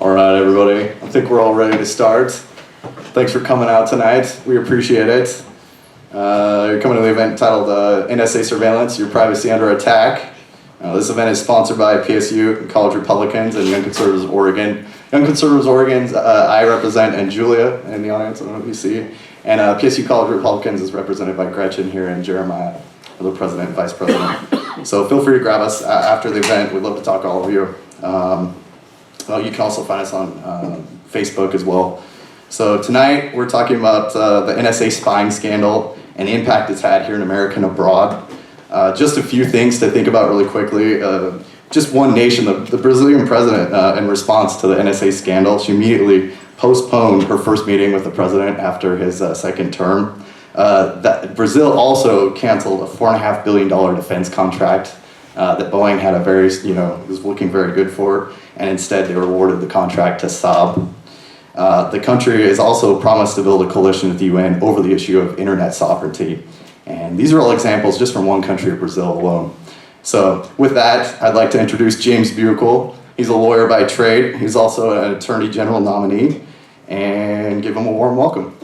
All right, everybody. I think we're all ready to start. Thanks for coming out tonight. We appreciate it. You're coming to the event titled NSA Surveillance, Your Privacy Under Attack. This event is sponsored by PSU, College Republicans, and Young Conservatives of Oregon. Young Conservatives of Oregon, I represent, and Julia in the audience, I don't know if you see. And PSU College Republicans is represented by Gretchen here and Jeremiah, the president and vice president. So feel free to grab us after the event. We'd love to talk to all of you. You can also find us on Facebook as well. So tonight we're talking about the NSA spying scandal and the impact it's had here in America and abroad. Just a few things to think about really quickly. Just one nation, the Brazilian president, in response to the NSA scandal, she immediately postponed her first meeting with the president after his second term. Brazil also canceled a $4.5 billion defense contract that Boeing had was looking very good for, and instead they awarded the contract to Saab. The country has also promised to build a coalition with the UN over the issue of internet sovereignty. And these are all examples just from one country, Brazil alone. So with that, I'd like to introduce James Buchal. He's a lawyer by trade. He's also an attorney general nominee, and give him a warm welcome.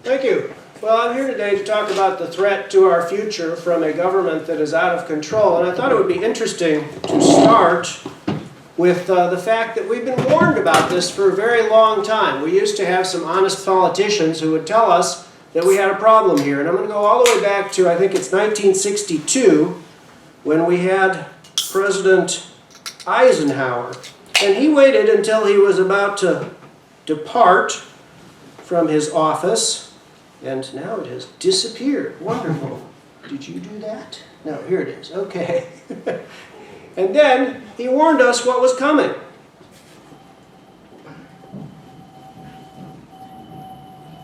Thank you. Well, I'm here today to talk about the threat to our future from a government that is out of control. And I thought it would be interesting to start with the fact that we've been warned about this for a very long time. We used to have some honest politicians who would tell us that we had a problem here. And I'm going to go all the way back to, I think it's 1962, when we had President Eisenhower. And he waited until he was about to depart from his office. And now it has disappeared. Wonderful. Did you do that? No, here it is. Okay. And then he warned us what was coming.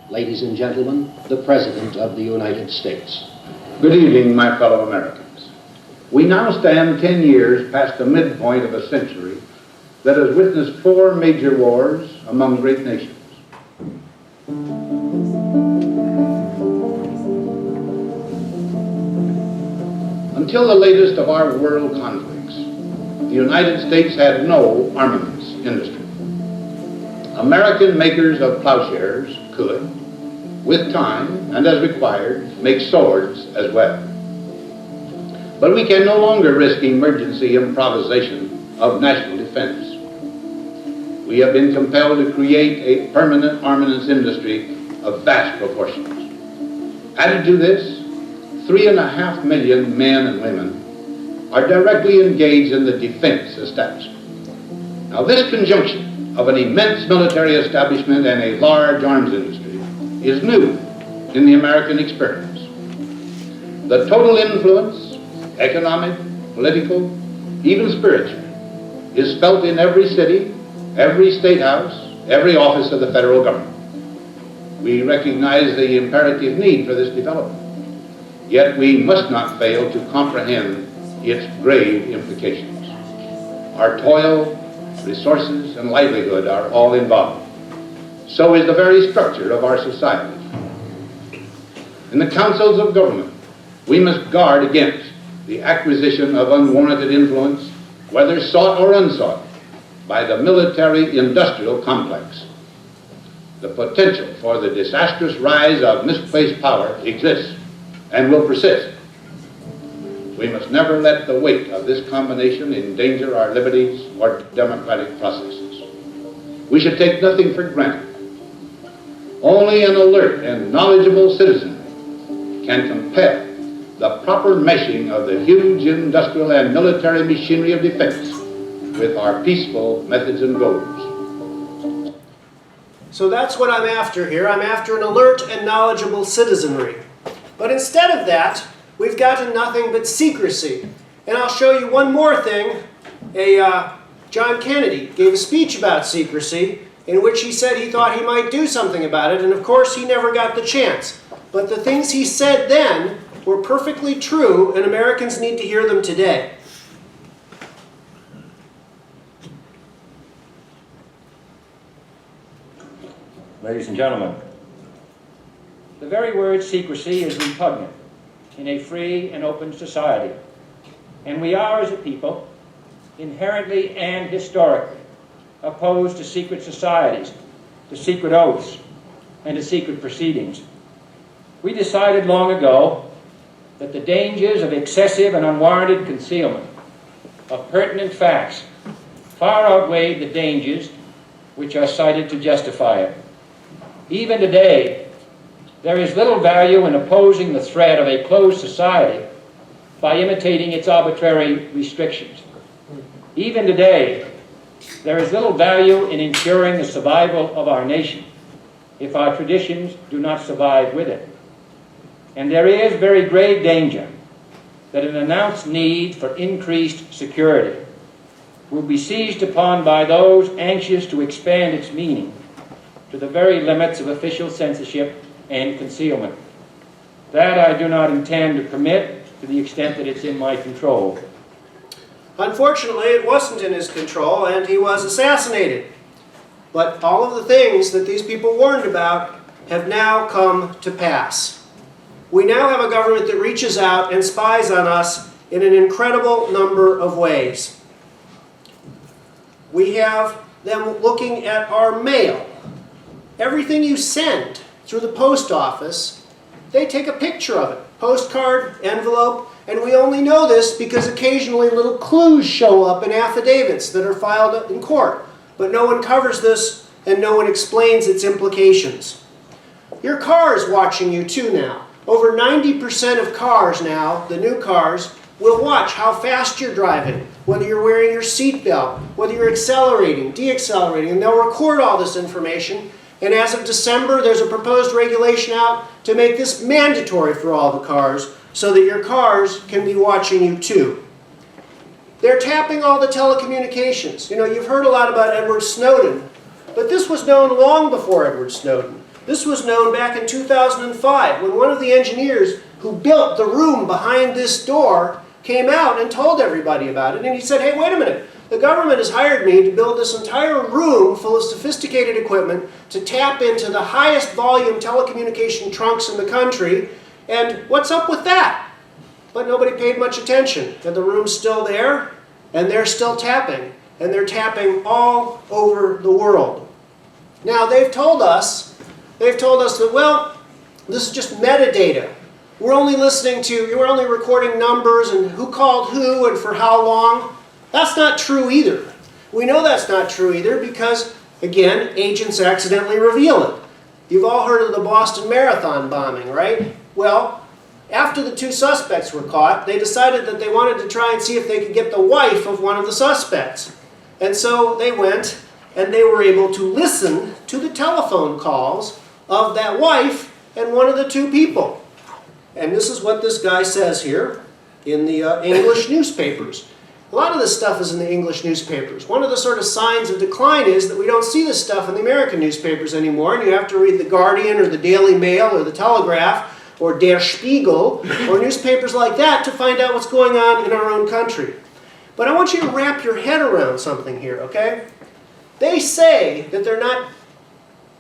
Ladies and gentlemen, the President of the United States. Good evening, my fellow Americans. We now stand 10 years past the midpoint of a century that has witnessed 4 major wars among great nations. Until the latest of our world conflicts, the United States had no armaments industry. American makers of plowshares could, with time and as required, make swords as well. But we can no longer risk emergency improvisation of national defense. We have been compelled to create a permanent armaments industry of vast proportions. Added to this, 3.5 million men and women are directly engaged in the defense establishment. Now, this conjunction of an immense military establishment and a large arms industry is new in the American experience. The total influence, economic, political, even spiritual, is felt in every city, every state house, every office of the federal government. We recognize the imperative need for this development. Yet we must not fail to comprehend its grave implications. Our toil, resources, and livelihood are all involved. So is the very structure of our society. In the councils of government, we must guard against the acquisition of unwarranted influence, whether sought or unsought, by the military-industrial complex. The potential for the disastrous rise of misplaced power exists and will persist. We must never let the weight of this combination endanger our liberties or democratic processes. We should take nothing for granted. Only an alert and knowledgeable citizenry can compel the proper meshing of the huge industrial and military machinery of defense with our peaceful methods and goals. So that's what I'm after here. I'm after an alert and knowledgeable citizenry. But instead of that, we've gotten nothing but secrecy. And I'll show you one more thing. John Kennedy gave a speech about secrecy in which he said he thought he might do something about it, and of course he never got the chance. But the things he said then were perfectly true, and Americans need to hear them today. Ladies and gentlemen, the very word secrecy is repugnant in a free and open society. And we are, as a people, inherently and historically opposed to secret societies, to secret oaths, and to secret proceedings. We decided long ago that the dangers of excessive and unwarranted concealment of pertinent facts far outweighed the dangers which are cited to justify it. Even today, there is little value in opposing the threat of a closed society by imitating its arbitrary restrictions. Even today, there is little value in ensuring the survival of our nation if our traditions do not survive with it. And there is very grave danger that an announced need for increased security will be seized upon by those anxious to expand its meaning to the very limits of official censorship and concealment. That I do not intend to permit to the extent that it's in my control. Unfortunately, it wasn't in his control, and he was assassinated. But all of the things that these people warned about have now come to pass. We now have a government that reaches out and spies on us in an incredible number of ways. We have them looking at our mail. Everything you send through the post office, they take a picture of it. Postcard, envelope, and we only know this because occasionally little clues show up in affidavits that are filed in court. But no one covers this and no one explains its implications. Your car is watching you too now. Over 90% of cars now, the new cars, will watch how fast you're driving, whether you're wearing your seatbelt, whether you're accelerating, deaccelerating, and they'll record all this information. And as of December, there's a proposed regulation out to make this mandatory for all the cars so that your cars can be watching you too. They're tapping all the telecommunications. You know, you've heard a lot about Edward Snowden, but this was known long before Edward Snowden. This was known back in 2005 when one of the engineers who built the room behind this door came out and told everybody about it. And he said, hey, wait a minute. The government has hired me to build this entire room full of sophisticated equipment to tap into the highest volume telecommunication trunks in the country. And what's up with that? But nobody paid much attention. And the room's still there, and they're still tapping. And they're tapping all over the world. Now, they've told us that, well, this is just metadata. We're only recording numbers and who called who and for how long. That's not true either. We know that's not true either because, again, agents accidentally reveal it. You've all heard of the Boston Marathon bombing, right? Well, after the two suspects were caught, they decided that they wanted to try and see if they could get the wife of one of the suspects. And so they went and they were able to listen to the telephone calls of that wife and one of the two people. And this is what this guy says here in the English newspapers. A lot of this stuff is in the English newspapers. One of the sort of signs of decline is that we don't see this stuff in the American newspapers anymore, and you have to read The Guardian or the Daily Mail or the Telegraph or Der Spiegel or newspapers like that to find out what's going on in our own country. But I want you to wrap your head around something here, okay? They say that they're not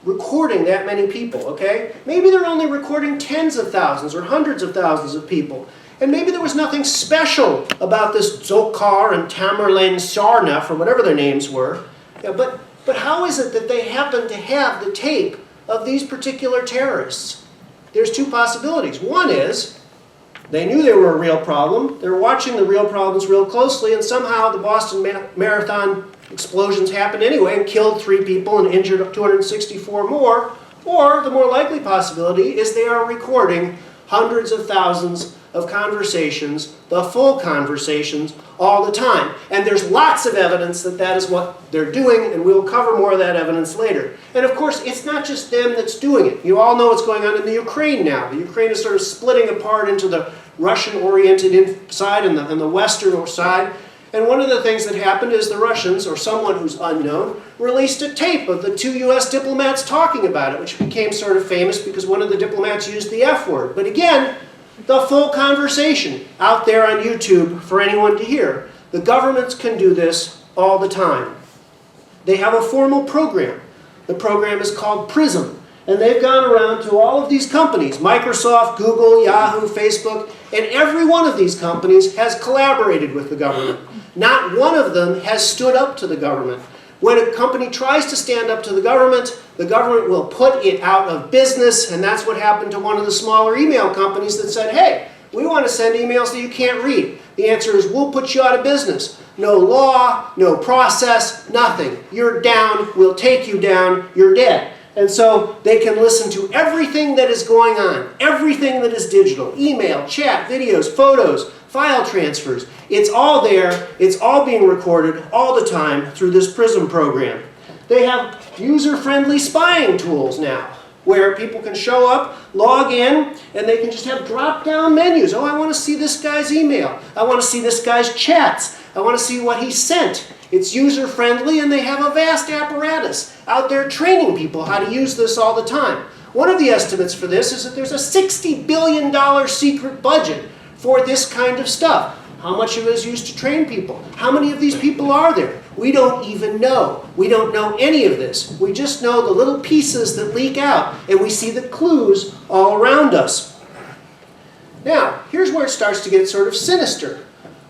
recording that many people, okay? Maybe they're only recording tens of thousands or hundreds of thousands of people. And maybe there was nothing special about this Dzhokhar and Tamerlane Sarnath, or whatever their names were. Yeah, but how is it that they happen to have the tape of these particular terrorists? There's two possibilities. One is they knew they were a real problem. They were watching the real problems real closely, and somehow the Boston Marathon explosions happened anyway and killed 3 people and injured 264 more. Or the more likely possibility is they are recording hundreds of thousands of conversations, the full conversations, all the time. And there's lots of evidence that that is what they're doing, and we'll cover more of that evidence later. And of course, it's not just them that's doing it. You all know what's going on in the Ukraine now. The Ukraine is sort of splitting apart into the Russian-oriented side and the Western side. And one of the things that happened is the Russians, or someone who's unknown, released a tape of the 2 U.S. diplomats talking about it, which became sort of famous because one of the diplomats used the F word. But again, the full conversation out there on YouTube for anyone to hear. The governments can do this all the time. They have a formal program. The program is called PRISM. And they've gone around to all of these companies, Microsoft, Google, Yahoo, Facebook, And every one of these companies has collaborated with the government. Not one of them has stood up to the government. When a company tries to stand up to the government will put it out of business, and that's what happened to one of the smaller email companies that said, hey, we want to send emails that you can't read. The answer is, we'll put you out of business. No law, no process, nothing. You're down, we'll take you down, you're dead. And so they can listen to everything that is going on, everything that is digital, email, chat, videos, photos, file transfers. It's all there, it's all being recorded all the time through this PRISM program. They have user-friendly spying tools now, where people can show up, log in, and they can just have drop-down menus. Oh, I want to see this guy's email. I want to see this guy's chats. I want to see what he sent. It's user-friendly, and they have a vast apparatus out there training people how to use this all the time. One of the estimates for this is that there's a $60 billion secret budget for this kind of stuff. How much of it is used to train people? How many of these people are there? We don't even know. We don't know any of this. We just know the little pieces that leak out, and we see the clues all around us. Now, here's where it starts to get sort of sinister.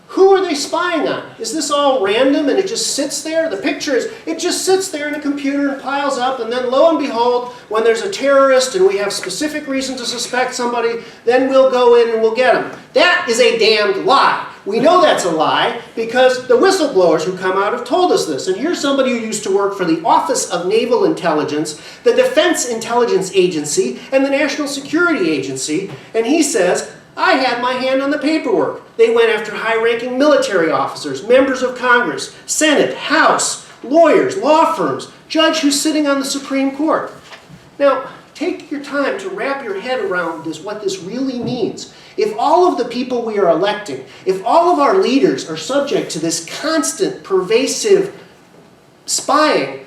Who are they spying on? Is this all random and it just sits there? The picture is, it just sits there in a computer and piles up, and then lo and behold, when there's a terrorist and we have specific reason to suspect somebody, then we'll go in and we'll get them. That is a damned lie. We know that's a lie because the whistleblowers who come out have told us this. And here's somebody who used to work for the Office of Naval Intelligence, the Defense Intelligence Agency, and the National Security Agency, and he says, I had my hand on the paperwork. They went after high-ranking military officers, members of Congress, Senate, House, lawyers, law firms, judge who's sitting on the Supreme Court. Now, take your time to wrap your head around this, what this really means. If all of the people we are electing, if all of our leaders are subject to this constant, pervasive spying,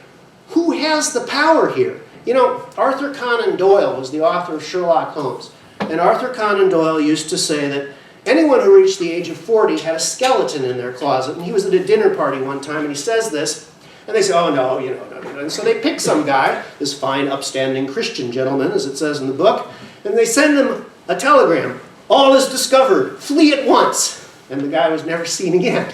who has the power here? You know, Arthur Conan Doyle was the author of Sherlock Holmes. And Arthur Conan Doyle used to say that anyone who reached the age of 40 had a skeleton in their closet. And he was at a dinner party one time, and he says this. And they say, oh, no, no. And so they pick some guy, this fine, upstanding Christian gentleman, as it says in the book, and they send him a telegram. All is discovered. Flee at once. And the guy was never seen again.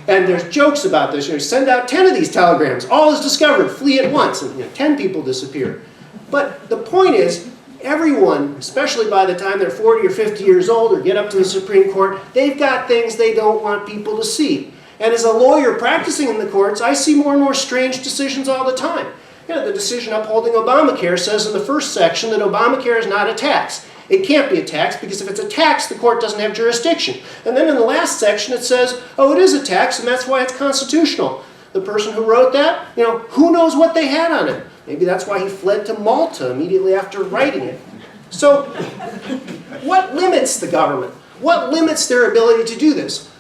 And there's jokes about this. You send out 10 of these telegrams. All is discovered. Flee at once. And 10 people disappear. But the point is, everyone, especially by the time they're 40 or 50 years old or get up to the Supreme Court, they've got things they don't want people to see. And as a lawyer practicing in the courts, I see more and more strange decisions all the time. You know, the decision upholding Obamacare says in the first section that Obamacare is not a tax. It can't be a tax because if it's a tax, the court doesn't have jurisdiction. And then in the last section it says, oh, it is a tax and that's why it's constitutional. The person who wrote that, you know, who knows what they had on it? Maybe that's why he fled to Malta immediately after writing it. So, what limits the government? What limits their ability to do this?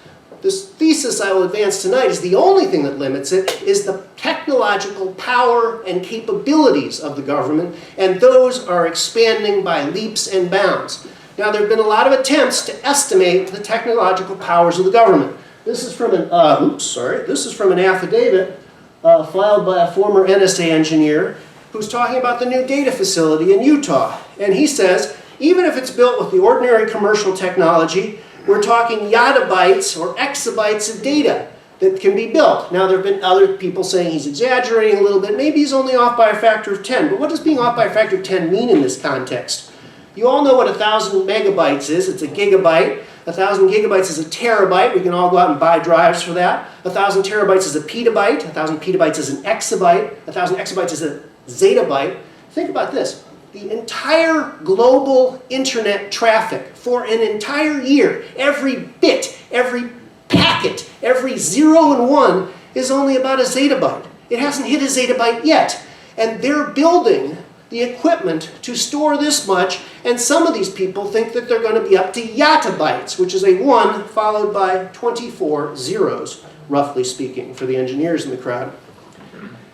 This thesis I will advance tonight is the only thing that limits it is the technological power and capabilities of the government, and those are expanding by leaps and bounds. Now, there have been a lot of attempts to estimate the technological powers of the government. This is from an affidavit filed by a former NSA engineer who's talking about the new data facility in Utah. And he says, even if it's built with the ordinary commercial technology, we're talking yottabytes or exabytes of data that can be built. Now, there have been other people saying he's exaggerating a little bit. Maybe he's only off by a factor of 10. But what does being off by a factor of 10 mean in this context? You all know what 1,000 megabytes is. It's a gigabyte. 1,000 gigabytes is a terabyte. We can all go out and buy drives for that. 1,000 terabytes is a petabyte. 1,000 petabytes is an exabyte. 1,000 exabytes is a zettabyte. Think about this. The entire global internet traffic for an entire year, every bit, every packet, every 0 and 1 is only about a zettabyte. It hasn't hit a zettabyte yet. And they're building the equipment to store this much, and some of these people think that they're going to be up to yottabytes, which is a 1 followed by 24 zeros, roughly speaking, for the engineers in the crowd.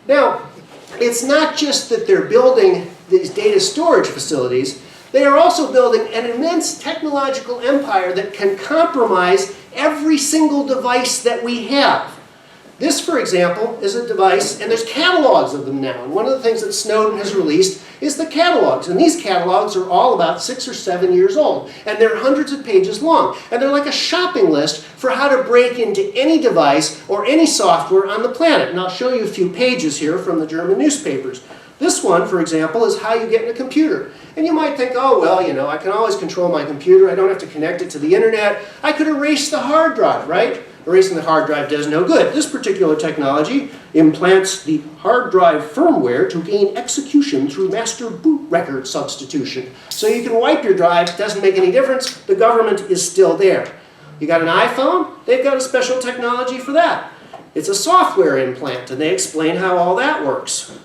Now, it's not just that they're building these data storage facilities, they are also building an immense technological empire that can compromise every single device that we have. This, for example, is a device, and there's catalogs of them now. And one of the things that Snowden has released is the catalogs. And these catalogs are all about 6 or 7 years old. And they're hundreds of pages long. And they're like a shopping list for how to break into any device or any software on the planet. And I'll show you a few pages here from the German newspapers. This one, for example, is how you get in a computer. And you might think, oh, well, you know, I can always control my computer. I don't have to connect it to the internet. I could erase the hard drive, right? Erasing the hard drive does no good. This particular technology implants the hard drive firmware to gain execution through master boot record substitution. So you can wipe your drive, doesn't make any difference, the government is still there. You got an iPhone? They've got a special technology for that. It's a software implant, and they explain how all that works.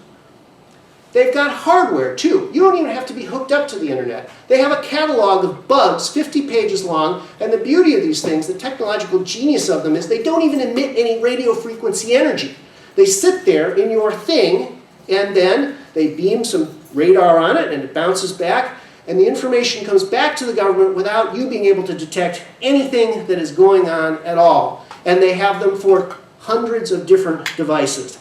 They've got hardware too. You don't even have to be hooked up to the internet. They have a catalog of bugs, 50 pages long, and the beauty of these things, the technological genius of them, is they don't even emit any radio frequency energy. They sit there in your thing, and then they beam some radar on it, and it bounces back, and the information comes back to the government without you being able to detect anything that is going on at all. And they have them for hundreds of different devices.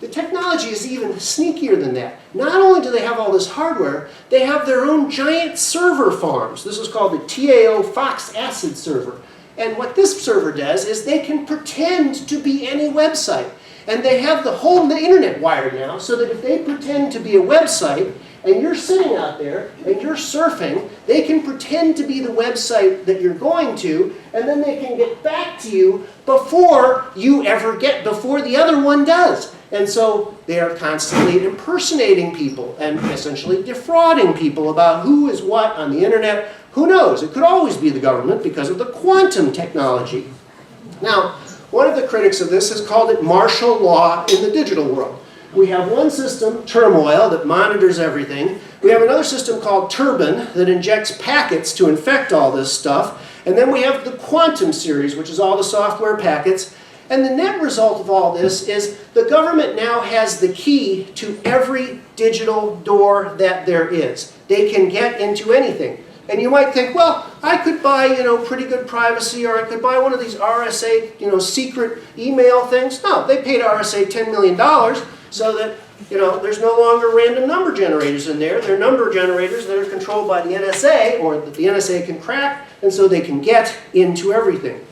The technology is even sneakier than that. Not only do they have all this hardware, they have their own giant server farms. This is called the TAO Fox Acid server. And what this server does is they can pretend to be any website. And they have the whole internet wired now, so that if they pretend to be a website, and you're sitting out there, and you're surfing, they can pretend to be the website that you're going to, and then they can get back to you before the other one does. And so they are constantly impersonating people and essentially defrauding people about who is what on the internet. Who knows? It could always be the government because of the quantum technology. Now, one of the critics of this has called it martial law in the digital world. We have one system, Turmoil, that monitors everything. We have another system called Turban that injects packets to infect all this stuff. And then we have the Quantum series, which is all the software packets. And the net result of all this is the government now has the key to every digital door that there is. They can get into anything. And you might think, well, I could buy, pretty good privacy, or I could buy one of these RSA, secret email things. No, they paid RSA $10 million so that, there's no longer random number generators in there. They're number generators that are controlled by the NSA, or that the NSA can crack, and so they can get into everything.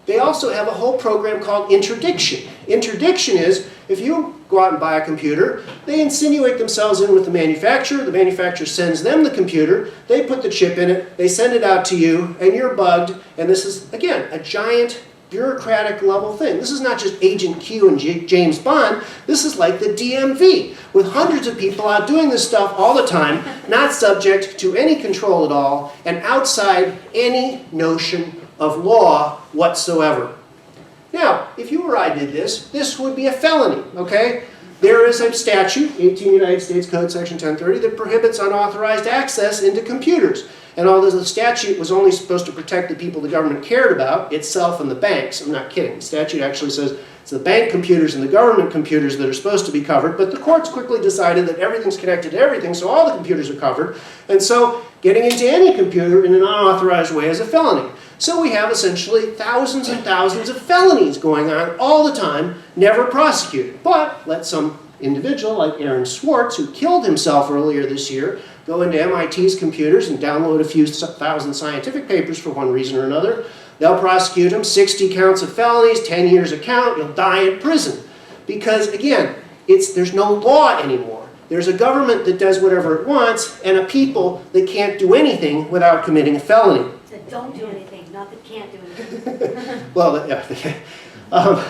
They also have a whole program called interdiction. Interdiction is, if you go out and buy a computer, they insinuate themselves in with the manufacturer sends them the computer, they put the chip in it, they send it out to you, and you're bugged, and this is, again, a giant bureaucratic level thing. This is not just Agent Q and James Bond, this is like the DMV, with hundreds of people out doing this stuff all the time, not subject to any control at all, and outside any notion of law whatsoever. Now, if you or I did this, this would be a felony, okay? There is a statute, 18 United States Code Section 1030, that prohibits unauthorized access into computers. And although the statute was only supposed to protect the people the government cared about, itself and the banks, I'm not kidding, the statute actually says it's the bank computers and the government computers that are supposed to be covered, but the courts quickly decided that everything's connected to everything, so all the computers are covered, and so getting into any computer in an unauthorized way is a felony. So we have essentially thousands and thousands of felonies going on all the time, never prosecuted. But let some individual like Aaron Swartz, who killed himself earlier this year, go into MIT's computers and download a few thousand scientific papers for one reason or another. They'll prosecute him, 60 counts of felonies, 10 years a count, you'll die in prison. Because again, there's no law anymore. There's a government that does whatever it wants, and a people that can't do anything without committing a felony. That don't do anything, not that can't do anything. Well, yeah.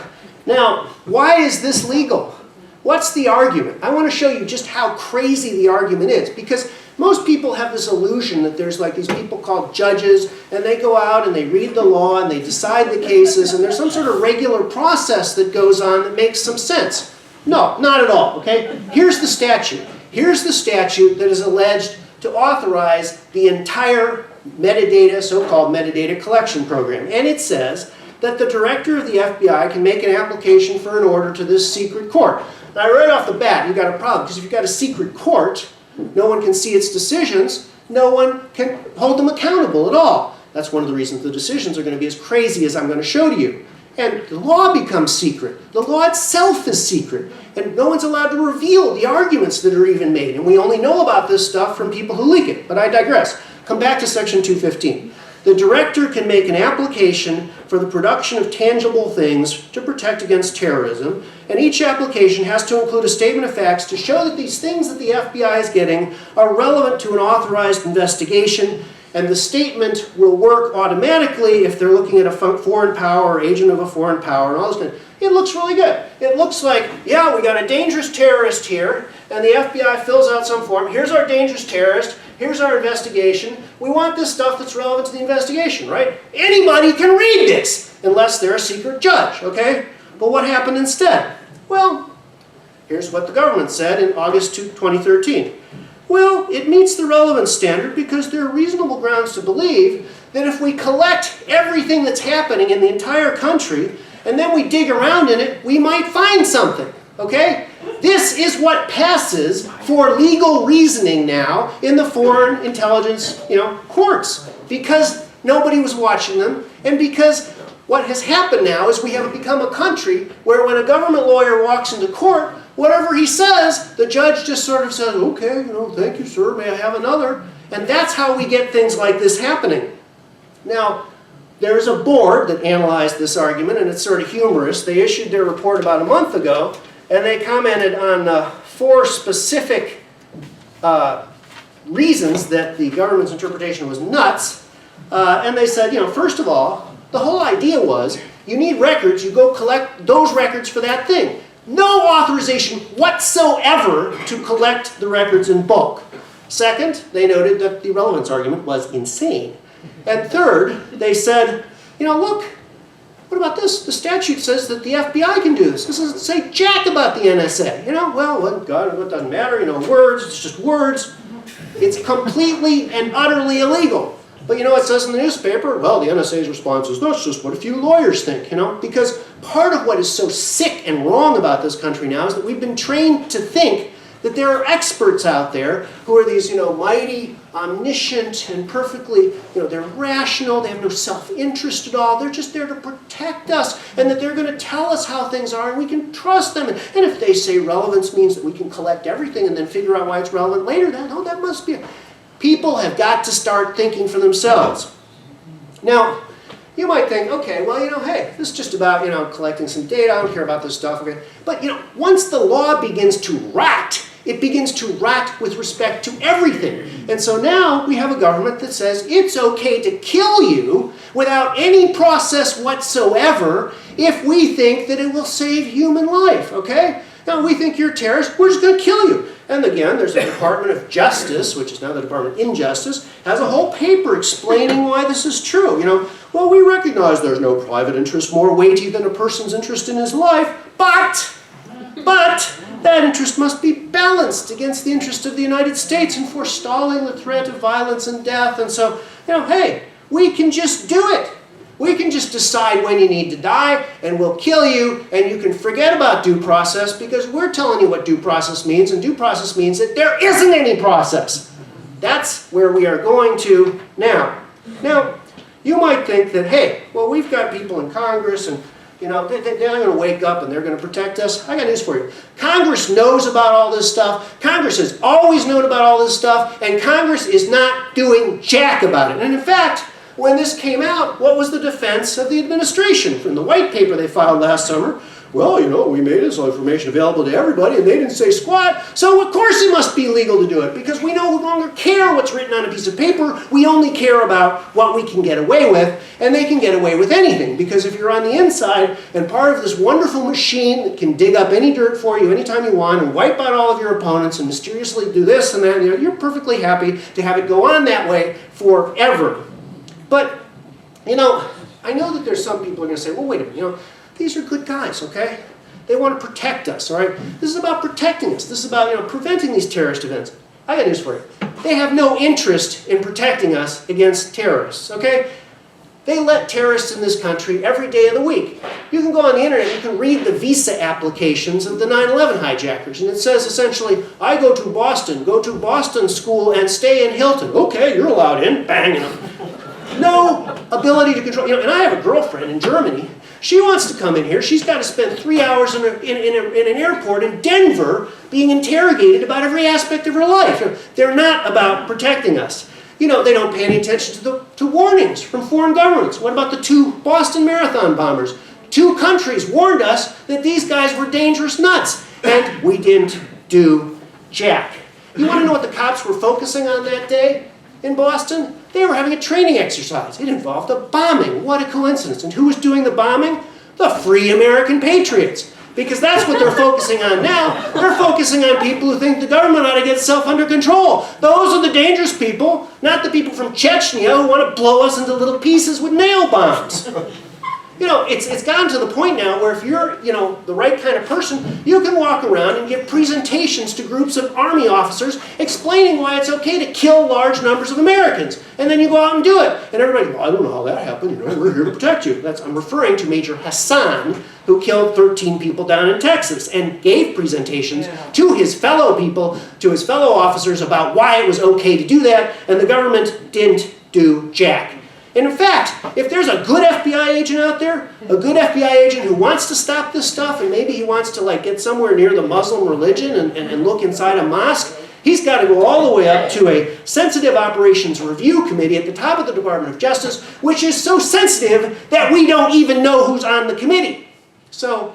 Now, why is this legal? What's the argument? I want to show you just how crazy the argument is, because most people have this illusion that there's like these people called judges, and they go out and they read the law and they decide the cases, and there's some sort of regular process that goes on that makes some sense. No, not at all, okay? Here's the statute. Here's the statute that is alleged to authorize the entire metadata, so-called metadata collection program. And it says that the director of the FBI can make an application for an order to this secret court. Now, right off the bat, you've got a problem, because if you've got a secret court, no one can see its decisions, no one can hold them accountable at all. That's one of the reasons the decisions are going to be as crazy as I'm going to show to you. And the law becomes secret. The law itself is secret. And no one's allowed to reveal the arguments that are even made. And we only know about this stuff from people who leak it. But I digress. Come back to Section 215. The director can make an application for the production of tangible things to protect against terrorism, and each application has to include a statement of facts to show that these things that the FBI is getting are relevant to an authorized investigation, and the statement will work automatically if they're looking at a foreign power or agent of a foreign power and all this kind of. It looks really good. It looks like, yeah, we got a dangerous terrorist here, and the FBI fills out some form. Here's our dangerous terrorist. Here's our investigation. We want this stuff that's relevant to the investigation, right? Anybody can read this, unless they're a secret judge, okay? But what happened instead? Well, here's what the government said in August 2013. Well, it meets the relevance standard because there are reasonable grounds to believe that if we collect everything that's happening in the entire country, and then we dig around in it, we might find something, okay? This is what passes for legal reasoning now in the foreign intelligence, courts, because nobody was watching them, and because what has happened now is we have become a country where when a government lawyer walks into court, whatever he says, the judge just sort of says, okay, thank you, sir, may I have another? And that's how we get things like this happening. Now, there's a board that analyzed this argument, and it's sort of humorous. They issued their report about a month ago, and they commented on 4 specific reasons that the government's interpretation was nuts. And they said, first of all, the whole idea was you need records, you go collect those records for that thing. No authorization whatsoever to collect the records in bulk. Second, they noted that the relevance argument was insane. And third, they said, look, what about this? The statute says that the FBI can do this. This doesn't say jack about the NSA. Well, what doesn't matter, words, it's just words. It's completely and utterly illegal. But it says in the newspaper, well, the NSA's response is, that's just what a few lawyers think, because part of what is so sick and wrong about this country now is that we've been trained to think that there are experts out there who are these, mighty, omniscient, and perfectly, they're rational, they have no self-interest at all, they're just there to protect us, and that they're going to tell us how things are, and we can trust them. And if they say relevance means that we can collect everything and then figure out why it's relevant later, that must be... People have got to start thinking for themselves. Now, you might think, okay, well, hey, this is just about, collecting some data, I don't care about this stuff, okay? But, once the law begins to rot, it begins to rot with respect to everything. And so now we have a government that says it's okay to kill you without any process whatsoever if we think that it will save human life, okay? Now, we think you're a terrorist, we're just going to kill you. And again, there's a Department of Justice, which is now the Department of Injustice, has a whole paper explaining why this is true. Well, we recognize there's no private interest more weighty than a person's interest in his life, but that interest must be balanced against the interest of the United States in forestalling the threat of violence and death. And so, hey, we can just do it. We can just decide when you need to die, and we'll kill you, and you can forget about due process because we're telling you what due process means, and due process means that there isn't any process. That's where we are going to now. Now, you might think that, hey, well, we've got people in Congress, and they're going to wake up and they're going to protect us. I got news for you. Congress knows about all this stuff. Congress has always known about all this stuff, and Congress is not doing jack about it. And in fact, when this came out, what was the defense of the administration from the white paper they filed last summer? Well, we made this information available to everybody, and they didn't say squat, so of course it must be legal to do it, because we no longer care what's written on a piece of paper. We only care about what we can get away with, and they can get away with anything, because if you're on the inside and part of this wonderful machine that can dig up any dirt for you anytime you want and wipe out all of your opponents and mysteriously do this and that, you're perfectly happy to have it go on that way forever. But, I know that there's some people who are going to say, well, wait a minute, these are good guys, okay? They want to protect us, all right? This is about protecting us. This is about, preventing these terrorist events. I got news for you. They have no interest in protecting us against terrorists, okay? They let terrorists in this country every day of the week. You can go on the internet, you can read the visa applications of the 9/11 hijackers, and it says essentially, I go to Boston school and stay in Hilton. Okay, you're allowed in, bang, No ability to control, and I have a girlfriend in Germany She wants to come in here. She's got to spend 3 hours in an airport in Denver being interrogated about every aspect of her life. They're not about protecting us. You know, they don't pay any attention to warnings from foreign governments. What about the 2 Boston Marathon bombers? 2 countries warned us that these guys were dangerous nuts, and we didn't do jack. You want to know what the cops were focusing on that day in Boston? They were having a training exercise. It involved a bombing. What a coincidence. And who was doing the bombing? The free American patriots. Because that's what they're focusing on now. They're focusing on people who think the government ought to get itself under control. Those are the dangerous people, not the people from Chechnya who want to blow us into little pieces with nail bombs. You know, it's gotten to the point now where if you're, you know, the right kind of person, you can walk around and give presentations to groups of army officers explaining why it's okay to kill large numbers of Americans. And then you go out and do it. And everybody, well, I don't know how that happened. You know, we're here to protect you. I'm referring to Major Hassan, who killed 13 people down in Texas and gave presentations to his fellow people, to his fellow officers about why it was okay to do that, and the government didn't do jack. And in fact, if there's a good FBI agent out there, a good FBI agent who wants to stop this stuff, and maybe he wants to like get somewhere near the Muslim religion and look inside a mosque, he's got to go all the way up to a Sensitive Operations Review Committee at the top of the Department of Justice, which is so sensitive that we don't even know who's on the committee. So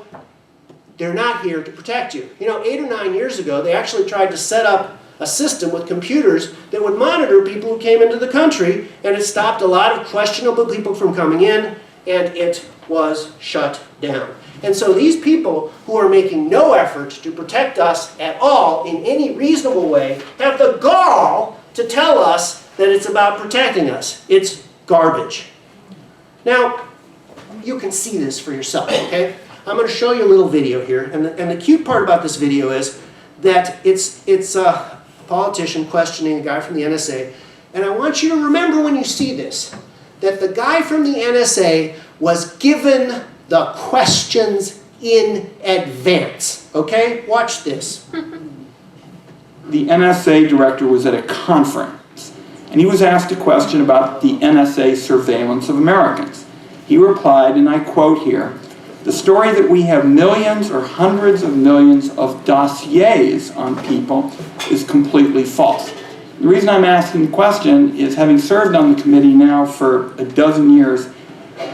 they're not here to protect you. You know, 8 or 9 years ago, they actually tried to set up a system with computers that would monitor people who came into the country, and it stopped a lot of questionable people from coming in, and it was shut down. And so these people who are making no effort to protect us at all in any reasonable way have the gall to tell us that it's about protecting us. It's garbage. Now, you can see this for yourself, okay? I'm going to show you a little video here, and the cute part about this video is that it's a politician questioning a guy from the NSA, and I want you to remember when you see this, that the guy from the NSA was given the questions in advance, okay? Watch this. The NSA director was at a conference, and he was asked a question about the NSA surveillance of Americans. He replied, and I quote here, "The story that we have millions or hundreds of millions of dossiers on people is completely false." The reason I'm asking the question is, having served on the committee now for a dozen years,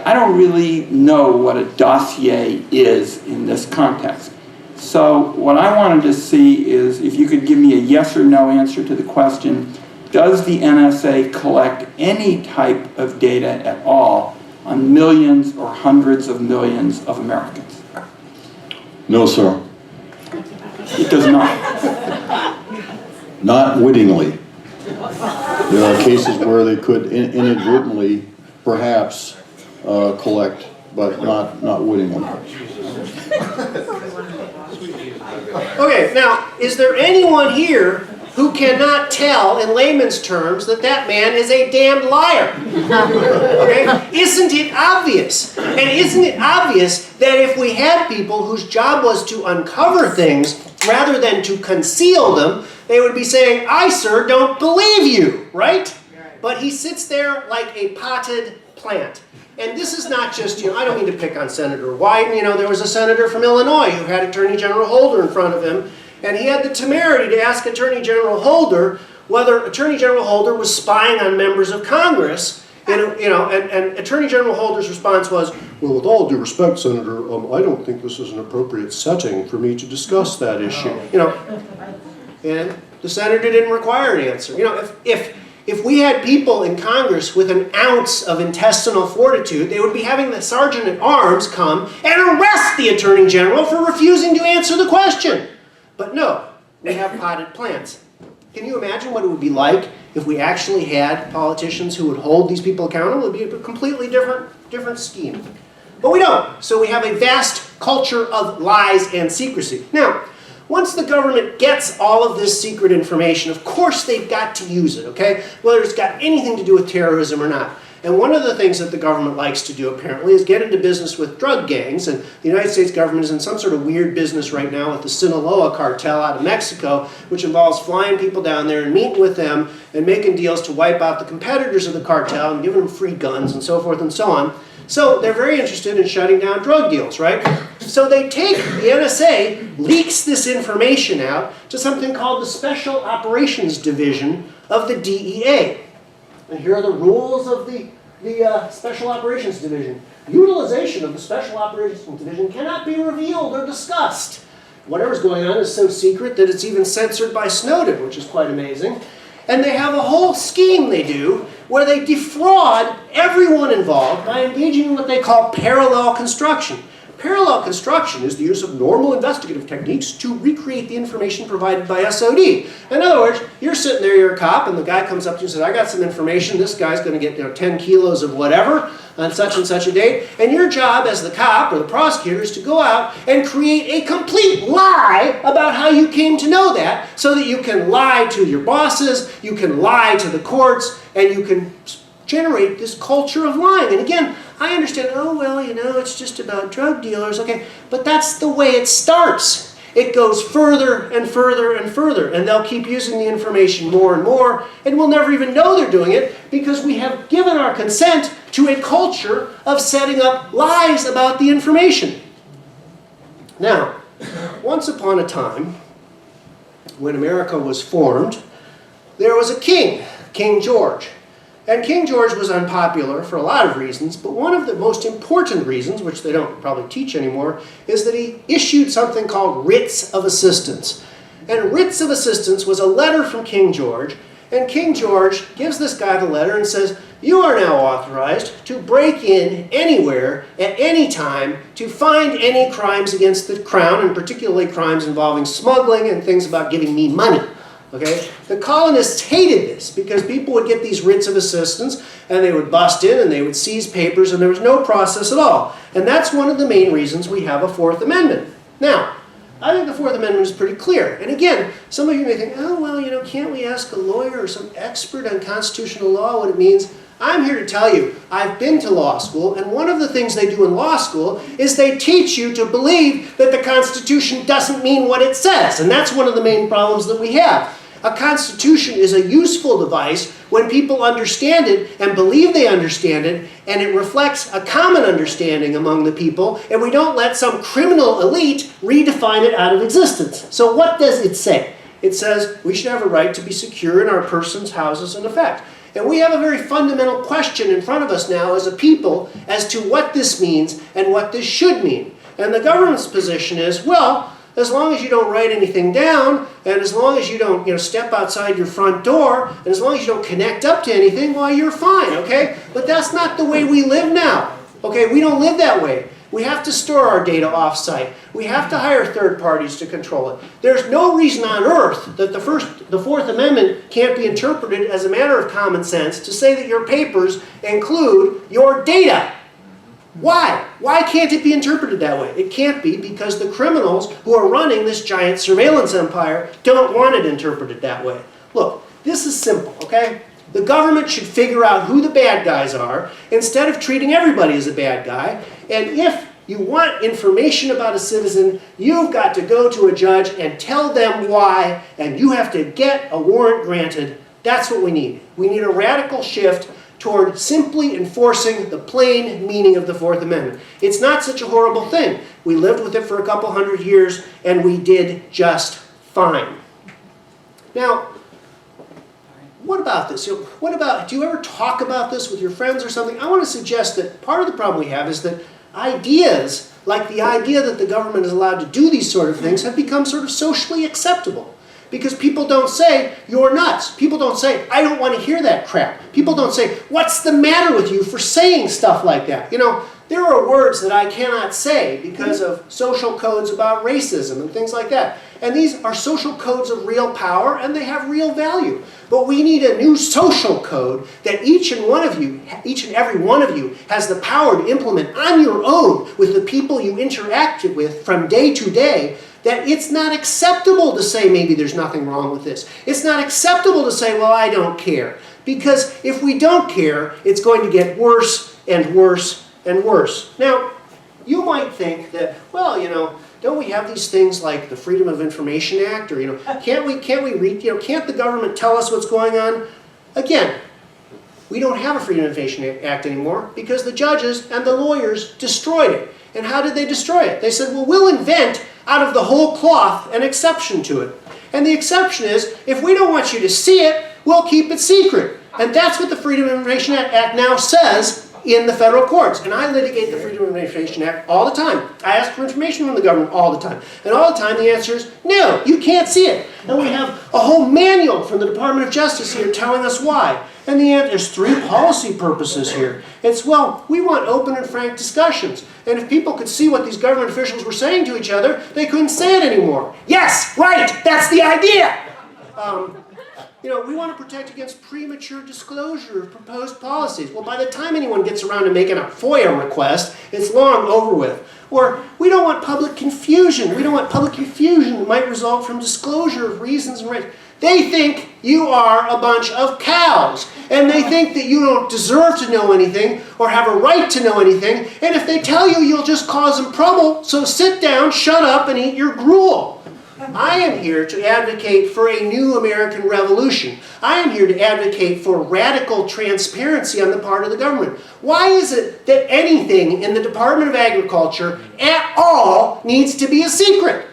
I don't really know what a dossier is in this context. So what I wanted to see is if you could give me a yes or no answer to the question, does the NSA collect any type of data at all on millions or hundreds of millions of Americans? No, sir. It does not. Not wittingly. There are cases where they could inadvertently, perhaps, collect, but not wittingly. Okay, now, is there anyone here who cannot tell in layman's terms that that man is a damned liar? Okay? Isn't it obvious? And isn't it obvious that if we had people whose job was to uncover things rather than to conceal them, they would be saying, "I, sir, don't believe you," right? But he sits there like a potted plant. And this is not just, I don't mean to pick on Senator Wyden. There was a senator from Illinois who had Attorney General Holder in front of him, and he had the temerity to ask Attorney General Holder whether Attorney General Holder was spying on members of Congress. And Attorney General Holder's response was, "Well, with all due respect, Senator, I don't think this is an appropriate setting for me to discuss that issue." And the senator didn't require an answer. If we had people in Congress with an ounce of intestinal fortitude, they would be having the sergeant at arms come and arrest the Attorney General for refusing to answer the question. But no, we have potted plants. Can you imagine what it would be like if we actually had politicians who would hold these people accountable? It would be a completely different scheme. But we don't. So we have a vast culture of lies and secrecy. Now, once the government gets all of this secret information, of course they've got to use it, okay? Whether it's got anything to do with terrorism or not. And one of the things that the government likes to do, apparently, is get into business with drug gangs. And the United States government is in some sort of weird business right now with the Sinaloa cartel out of Mexico, which involves flying people down there and meeting with them and making deals to wipe out the competitors of the cartel and giving them free guns and so forth and so on. So they're very interested in shutting down drug deals, right? So they take, the NSA leaks this information out to something called the Special Operations Division of the DEA. And here are the rules of the Special Operations Division. Utilization of the Special Operations Division cannot be revealed or discussed. Whatever's going on is so secret that it's even censored by Snowden, which is quite amazing. And they have a whole scheme they do where they defraud everyone involved by engaging in what they call parallel construction. Parallel construction is the use of normal investigative techniques to recreate the information provided by SOD. In other words, you're sitting there, you're a cop, and the guy comes up to you and says, I got some information, this guy's going to get 10 kilos of whatever on such and such a date, and your job as the cop or the prosecutor is to go out and create a complete lie about how you came to know that, so that you can lie to your bosses, you can lie to the courts, and you can generate this culture of lying. And again, I understand, oh, well, it's just about drug dealers, okay, but that's the way it starts. It goes further and further and further, and they'll keep using the information more and more, and we'll never even know they're doing it because we have given our consent to a culture of setting up lies about the information. Now, once upon a time, when America was formed, there was a king, King George. And King George was unpopular for a lot of reasons, but one of the most important reasons, which they don't probably teach anymore, is that he issued something called writs of assistance. And writs of assistance was a letter from King George, and King George gives this guy the letter and says, you are now authorized to break in anywhere at any time to find any crimes against the crown, and particularly crimes involving smuggling and things about giving me money. Okay? The colonists hated this because people would get these writs of assistance and they would bust in and they would seize papers and there was no process at all. And that's one of the main reasons we have a Fourth Amendment. Now, I think the Fourth Amendment is pretty clear. And again, some of you may think, oh, well, can't we ask a lawyer or some expert on constitutional law what it means? I'm here to tell you, I've been to law school, and one of the things they do in law school is they teach you to believe that the Constitution doesn't mean what it says. And that's one of the main problems that we have. A constitution is a useful device when people understand it and believe they understand it, and it reflects a common understanding among the people, and we don't let some criminal elite redefine it out of existence. So what does it say? It says we should have a right to be secure in our persons, houses, and effect. And we have a very fundamental question in front of us now as a people as to what this means and what this should mean. And the government's position is, well, as long as you don't write anything down, and as long as you don't step outside your front door, and as long as you don't connect up to anything, well, you're fine, okay? But that's not the way we live now, okay? We don't live that way. We have to store our data off-site. We have to hire third parties to control it. There's no reason on earth that the Fourth Amendment can't be interpreted as a matter of common sense to say that your papers include your data. Why? Why can't it be interpreted that way? It can't be because the criminals who are running this giant surveillance empire don't want it interpreted that way. Look, this is simple, okay? The government should figure out who the bad guys are instead of treating everybody as a bad guy. And if you want information about a citizen, you've got to go to a judge and tell them why, and you have to get a warrant granted. That's what we need. We need a radical shift toward simply enforcing the plain meaning of the Fourth Amendment. It's not such a horrible thing. We lived with it for a couple hundred years, and we did just fine. Now, what about this? Do you ever talk about this with your friends or something? I want to suggest that part of the problem we have is that ideas, like the idea that the government is allowed to do these sort of things, have become sort of socially acceptable. Because people don't say, you're nuts. People don't say, I don't want to hear that crap. People don't say, what's the matter with you for saying stuff like that? There are words that I cannot say because of social codes about racism and things like that. And these are social codes of real power, and they have real value. But we need a new social code that each and every one of you has the power to implement on your own with the people you interact with from day to day, that it's not acceptable to say maybe there's nothing wrong with this. It's not acceptable to say, well, I don't care. Because if we don't care, it's going to get worse and worse and worse. Now, you might think that, well, don't we have these things like the Freedom of Information Act, or can't the government tell us what's going on? Again, we don't have a Freedom of Information Act anymore because the judges and the lawyers destroyed it. And how did they destroy it? They said, well, we'll invent out of the whole cloth an exception to it. And the exception is, if we don't want you to see it, we'll keep it secret. And that's what the Freedom of Information Act now says in the federal courts. And I litigate the Freedom of Information Act all the time. I ask for information from the government all the time. And all the time the answer is, no, you can't see it. And we have a whole manual from the Department of Justice here telling us why. And the answer is 3 policy purposes here. It's, well, we want open and frank discussions. And if people could see what these government officials were saying to each other, they couldn't say it anymore. Yes, right, that's the idea. You know, we want to protect against premature disclosure of proposed policies. Well, by the time anyone gets around to making a FOIA request, it's long over with. Or, we don't want public confusion. We don't want public confusion that might result from disclosure of reasons and rights. They think you are a bunch of cows. And they think that you don't deserve to know anything or have a right to know anything. And if they tell you, you'll just cause them trouble. So sit down, shut up, and eat your gruel. I am here to advocate for a new American revolution. I am here to advocate for radical transparency on the part of the government. Why is it that anything in the Department of Agriculture at all needs to be a secret?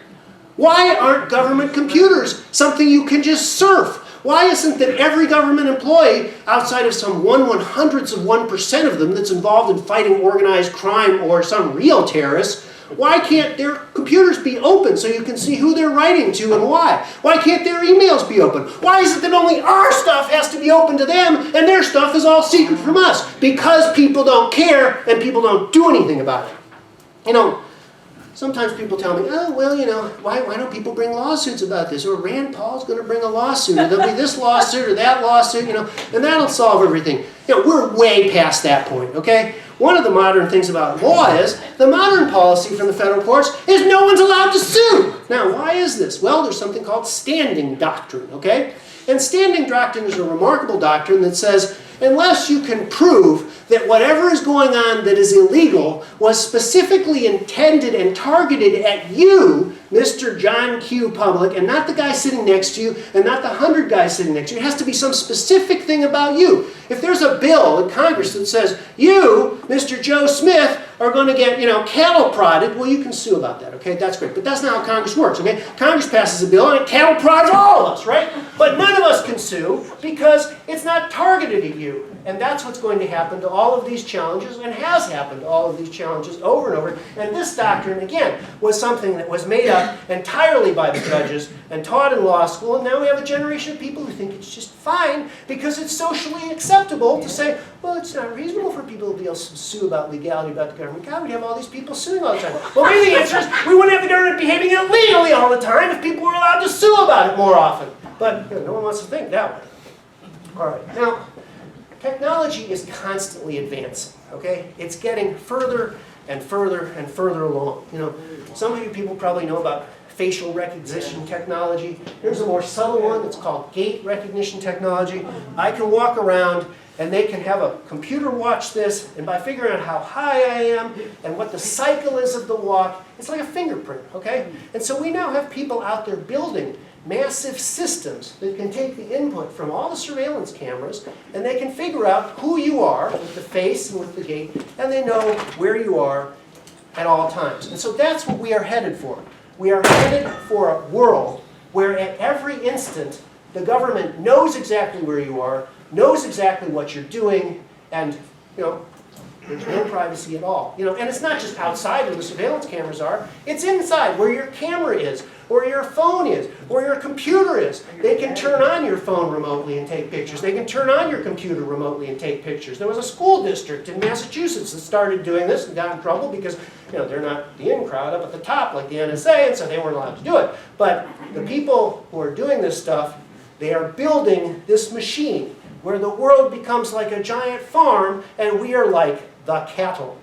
Why aren't government computers something you can just surf? Why isn't that every government employee, outside of some 1/100% of them that's involved in fighting organized crime or some real terrorists, why can't their computers be open so you can see who they're writing to and why? Why can't their emails be open? Why is it that only our stuff has to be open to them and their stuff is all secret from us? Because people don't care and people don't do anything about it. You know, sometimes people tell me, oh, well, you know, why don't people bring lawsuits about this? Or Rand Paul's going to bring a lawsuit, or there'll be this lawsuit or that lawsuit, you know, and that'll solve everything. You know, we're way past that point, okay? One of the modern things about law is, the modern policy from the federal courts is no one's allowed to sue. Now, why is this? Well, there's something called standing doctrine, okay? And standing doctrine is a remarkable doctrine that says, unless you can prove that whatever is going on that is illegal was specifically intended and targeted at you, Mr. John Q. Public, and not the guy sitting next to you, and not the 100 guys sitting next to you. It has to be some specific thing about you. If there's a bill in Congress that says, you, Mr. Joe Smith, are going to get, you know, cattle prodded, well, you can sue about that, okay? That's great. But that's not how Congress works, okay? Congress passes a bill and it cattle prods all of us, right? But none of us can sue because it's not targeted at you. And that's what's going to happen to all of these challenges, and has happened to all of these challenges over and over. And this doctrine, again, was something that was made up entirely by the judges and taught in law school. And now we have a generation of people who think it's just fine because it's socially acceptable to say, well, it's not reasonable for people to be able to sue about legality about the government. God, we'd have all these people suing all the time. Well, maybe the answer is we wouldn't have the government behaving illegally all the time if people were allowed to sue about it more often. But you know, no one wants to think that way. All right, now, technology is constantly advancing, okay? It's getting further and further and further along. You know, some of you people probably know about facial recognition technology. Here's a more subtle one that's called gait recognition technology. I can walk around and they can have a computer watch this, and by figuring out how high I am and what the cycle is of the walk, it's like a fingerprint, okay? And so we now have people out there building massive systems that can take the input from all the surveillance cameras, and they can figure out who you are with the face and with the gait, and they know where you are at all times. And so that's what we are headed for. We are headed for a world where at every instant the government knows exactly where you are, knows exactly what you're doing, and you know, there's no privacy at all. You know, and it's not just outside where the surveillance cameras are, it's inside where your camera is, or your phone is, or your computer is. They can turn on your phone remotely and take pictures. They can turn on your computer remotely and take pictures. There was a school district in Massachusetts that started doing this and got in trouble because, you know, they're not the in crowd up at the top like the NSA, and so they weren't allowed to do it. But the people who are doing this stuff, they are building this machine where the world becomes like a giant farm and we are like the cattle.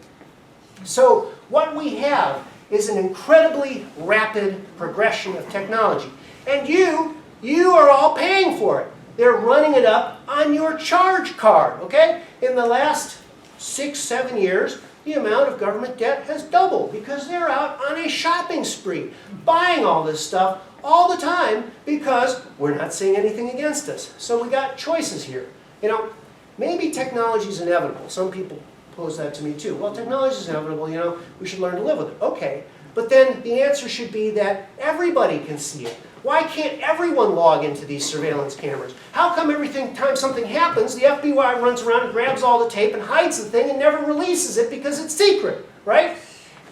So what we have is an incredibly rapid progression of technology. And you are all paying for it. They're running it up on your charge card, okay? In the last 6-7 years, the amount of government debt has doubled because they're out on a shopping spree, buying all this stuff all the time because we're not seeing anything against us. So we got choices here. You know, maybe technology is inevitable. Some people pose that to me too. Well, technology is inevitable, you know, we should learn to live with it. Okay, but then the answer should be that everybody can see it. Why can't everyone log into these surveillance cameras? How come every time something happens, the FBI runs around and grabs all the tape and hides the thing and never releases it because it's secret, right?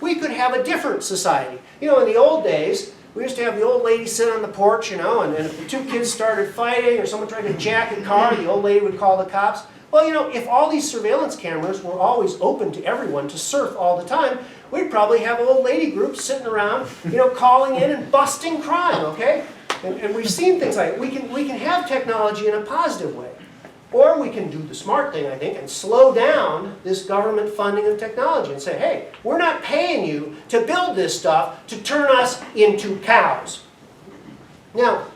We could have a different society. You know, in the old days, we used to have the old lady sit on the porch, you know, and if the two kids started fighting or someone tried to jack a car, the old lady would call the cops. Well, you know, if all these surveillance cameras were always open to everyone to surf all the time, we'd probably have old lady groups sitting around, you know, calling in and busting crime, okay? And we've seen things like it. We can have technology in a positive way. Or we can do the smart thing, I think, and slow down this government funding of technology and say, hey, we're not paying you to build this stuff to turn us into cows. Now,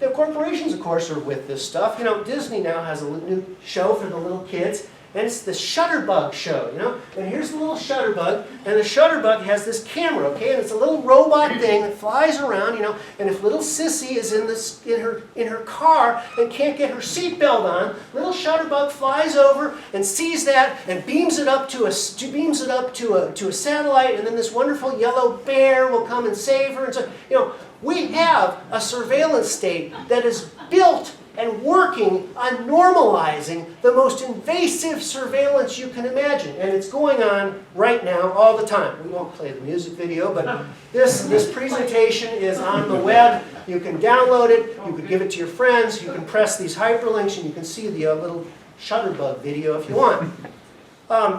the corporations, of course, are with this stuff. You know, Disney now has a new show for the little kids, and it's the Shutterbug show, you know? And here's the little Shutterbug, and the Shutterbug has this camera, okay? And it's a little robot thing that flies around, you know, and if little Sissy is in her car and can't get her seatbelt on, little Shutterbug flies over and sees that and beams it up to a satellite, and then this wonderful yellow bear will come and save her. And so, you know, we have a surveillance state that is built and working on normalizing the most invasive surveillance you can imagine. And it's going on right now all the time. We won't play the music video, but this presentation is on the web. You can download it, you can give it to your friends, you can press these hyperlinks, and you can see the little Shutterbug video if you want.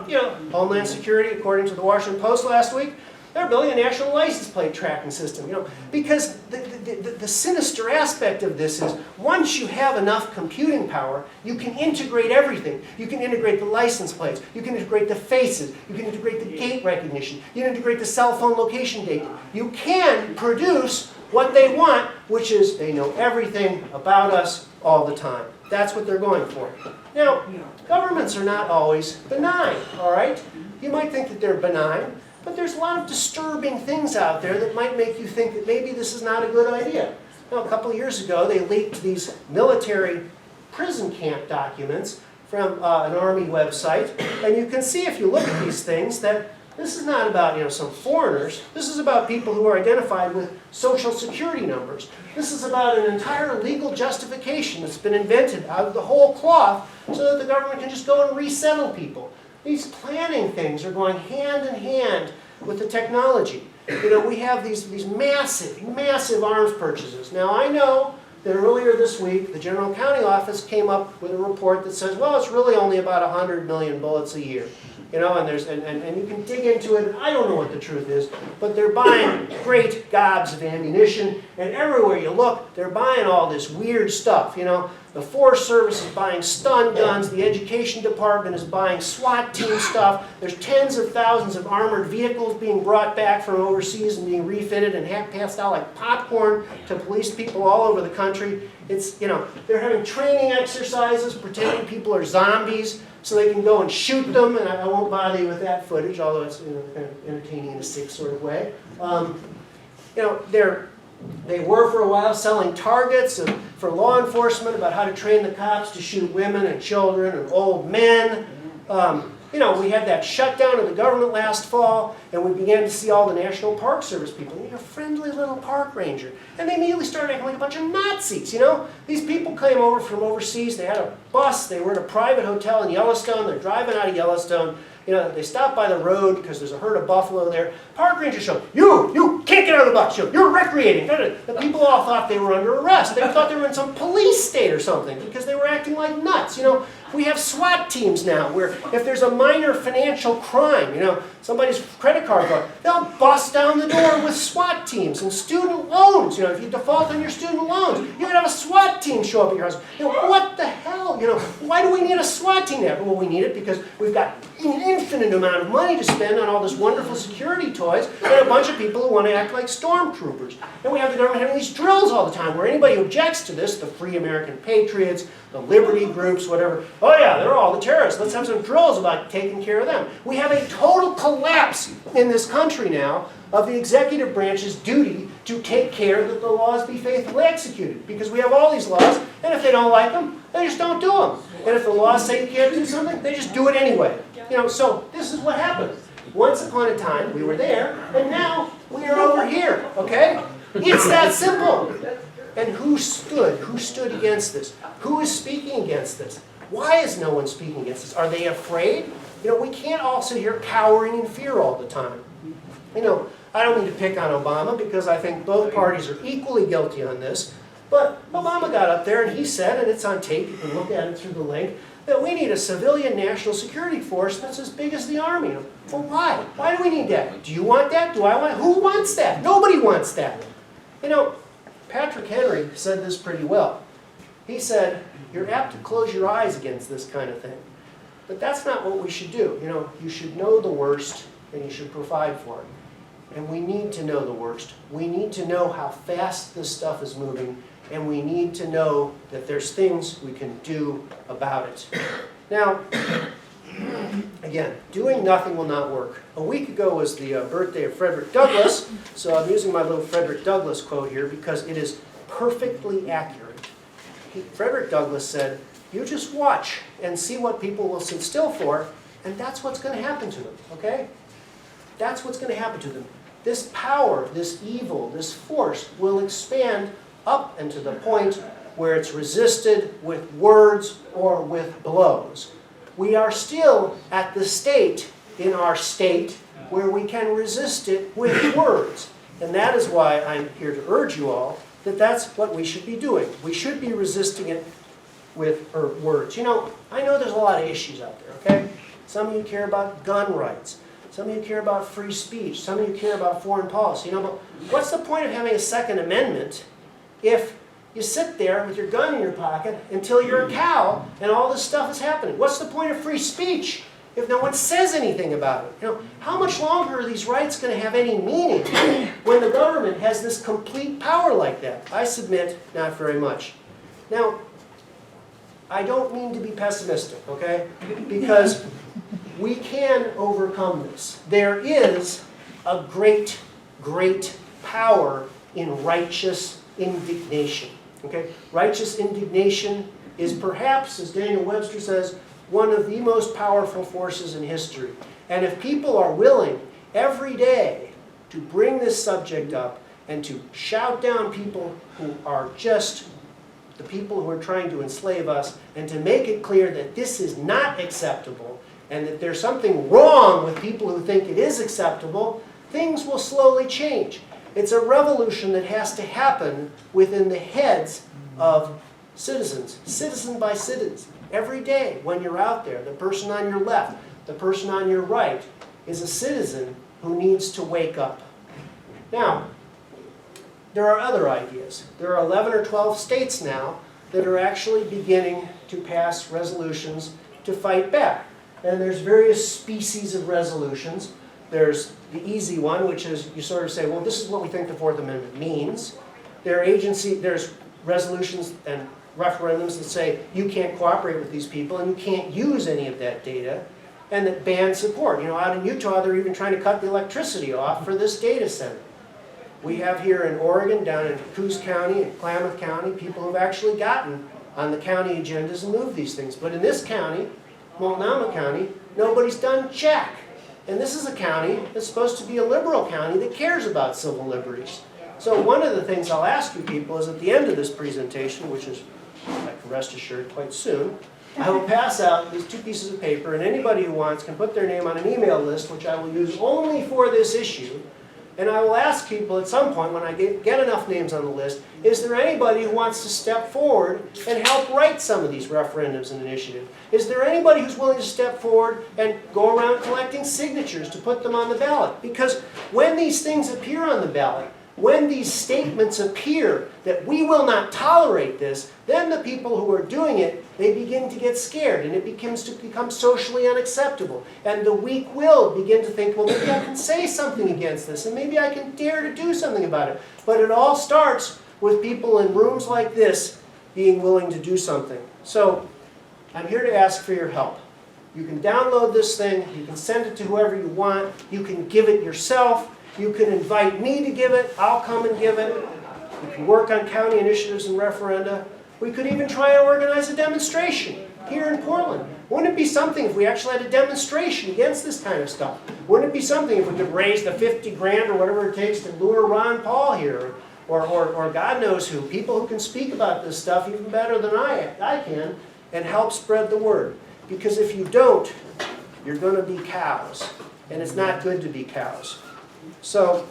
You know, Homeland Security, according to the Washington Post last week, they're building a national license plate tracking system, you know, because the sinister aspect of this is once you have enough computing power, you can integrate everything. You can integrate the license plates, you can integrate the faces, you can integrate the gate recognition, you can integrate the cell phone location data. You can produce what they want, which is they know everything about us all the time. That's what they're going for. Now, governments are not always benign, all right? You might think that they're benign, but there's a lot of disturbing things out there that might make you think that maybe this is not a good idea. Now, a couple of years ago, they leaked these military prison camp documents from an Army website. And you can see if you look at these things that this is not about, you know, some foreigners. This is about people who are identified with social security numbers. This is about an entire legal justification that's been invented out of the whole cloth so that the government can just go and resettle people. These planning things are going hand in hand with the technology. You know, we have these massive, massive arms purchases. Now, I know that earlier this week, the General Accounting Office came up with a report that says, well, it's really only about 100 million bullets a year. You know, and you can dig into it. I don't know what the truth is, but they're buying great gobs of ammunition, and everywhere you look, they're buying all this weird stuff. You know, the Forest Service is buying stun guns. The Education Department is buying SWAT team stuff. There's tens of thousands of armored vehicles being brought back from overseas and being refitted and passed out like popcorn to police people all over the country. It's, you know, they're having training exercises, pretending people are zombies, so they can go and shoot them, and I won't bother you with that footage, although it's, you know, kind of entertaining in a sick sort of way. You know, they were for a while selling targets for law enforcement about how to train the cops to shoot women and children and old men. You know, we had that shutdown of the government last fall, and we began to see all the National Park Service people. You know, friendly little park ranger. And they immediately started acting like a bunch of Nazis, you know? These people came over from overseas. They had a bus. They were in a private hotel in Yellowstone. They're driving out of Yellowstone. You know, they stopped by the road because there's a herd of buffalo there. Park ranger showed, you can't get out of the bus. You're recreating. The people all thought they were under arrest. They thought they were in some police state or something because they were acting like nuts, you know? We have SWAT teams now where if there's a minor financial crime, you know, somebody's credit card fraud, they'll bust down the door with SWAT teams and student loans. You know, if you default on your student loans, you can have a SWAT team show up at your house. You know, what the hell? You know, why do we need a SWAT team there? Well, we need it because we've got an infinite amount of money to spend on all this wonderful security toys and a bunch of people who want to act like stormtroopers. And we have the government having these drills all the time where anybody who objects to this, the Free American Patriots, the liberty groups, whatever, oh yeah, they're all the terrorists. Let's have some drills about taking care of them. We have a total collapse in this country now of the executive branch's duty to take care that the laws be faithfully executed. Because we have all these laws, and if they don't like them, they just don't do them. And if the laws say you can't do something, they just do it anyway. So this is what happened. Once upon a time, we were there, and now we are over here, okay? It's that simple. And who stood against this? Who is speaking against this? Why is no one speaking against this? Are they afraid? We can't all sit here cowering in fear all the time. I don't mean to pick on Obama because I think both parties are equally guilty on this. But Obama got up there and he said, and it's on tape, you can look at it through the link, that we need a civilian national security force that's as big as the Army. Well, why? Why do we need that? Do you want that? Do I want it? Who wants that? Nobody wants that. Patrick Henry said this pretty well. He said, you're apt to close your eyes against this kind of thing. But that's not what we should do. You should know the worst and you should provide for it. And we need to know the worst. We need to know how fast this stuff is moving, and we need to know that there's things we can do about it. Now, again, doing nothing will not work. A week ago was the birthday of Frederick Douglass, so I'm using my little Frederick Douglass quote here because it is perfectly accurate. Frederick Douglass said, you just watch and see what people will sit still for, and that's what's going to happen to them, okay? That's what's going to happen to them. This power, this evil, this force will expand up and to the point where it's resisted with words or with blows. We are still at the state in our state where we can resist it with words. And that is why I'm here to urge you all that that's what we should be doing. We should be resisting it with words. I know there's a lot of issues out there, okay? Some of you care about gun rights. Some of you care about free speech. Some of you care about foreign policy. But what's the point of having a Second Amendment if you sit there with your gun in your pocket until you're a cow and all this stuff is happening? What's the point of free speech if no one says anything about it? How much longer are these rights going to have any meaning when the government has this complete power like that? I submit, not very much. Now, I don't mean to be pessimistic, okay? Because we can overcome this. There is a great, great power in righteous indignation. Okay? Righteous indignation is perhaps, as Daniel Webster says, one of the most powerful forces in history. And if people are willing every day to bring this subject up and to shout down people who are just the people who are trying to enslave us, and to make it clear that this is not acceptable, and that there's something wrong with people who think it is acceptable, things will slowly change. It's a revolution that has to happen within the heads of citizens, citizen by citizen. Every day when you're out there, the person on your left, the person on your right, is a citizen who needs to wake up. Now, there are other ideas. There are 11 or 12 states now that are actually beginning to pass resolutions to fight back. And there's various species of resolutions. There's the easy one, which is you sort of say, well, this is what we think the Fourth Amendment means. There's resolutions and referendums that say you can't cooperate with these people and you can't use any of that data, and that ban support. Out in Utah, they're even trying to cut the electricity off for this data center. We have here in Oregon, down in Coos County and Klamath County, people who've actually gotten on the county agendas and moved these things. But in this county, Multnomah County, nobody's done jack. And this is a county that's supposed to be a liberal county that cares about civil liberties. So one of the things I'll ask you people is at the end of this presentation, which is, I can rest assured, quite soon, I will pass out these 2 pieces of paper, and anybody who wants can put their name on an email list, which I will use only for this issue. And I will ask people at some point, when I get enough names on the list, is there anybody who wants to step forward and help write some of these referendums and initiatives? Is there anybody who's willing to step forward and go around collecting signatures to put them on the ballot? Because when these things appear on the ballot, when these statements appear that we will not tolerate this, then the people who are doing it, they begin to get scared, and it begins to become socially unacceptable. And the weak will begin to think, well, maybe I can say something against this, and maybe I can dare to do something about it. But it all starts with people in rooms like this being willing to do something. So I'm here to ask for your help. You can download this thing, you can send it to whoever you want, you can give it yourself. You can invite me to give it, I'll come and give it. We can work on county initiatives and referenda. We could even try to organize a demonstration here in Portland. Wouldn't it be something if we actually had a demonstration against this kind of stuff? Wouldn't it be something if we could raise the 50 grand or whatever it takes to lure Ron Paul here, or God knows who, people who can speak about this stuff even better than I can, and help spread the word. Because if you don't, you're going to be cows, and it's not good to be cows. So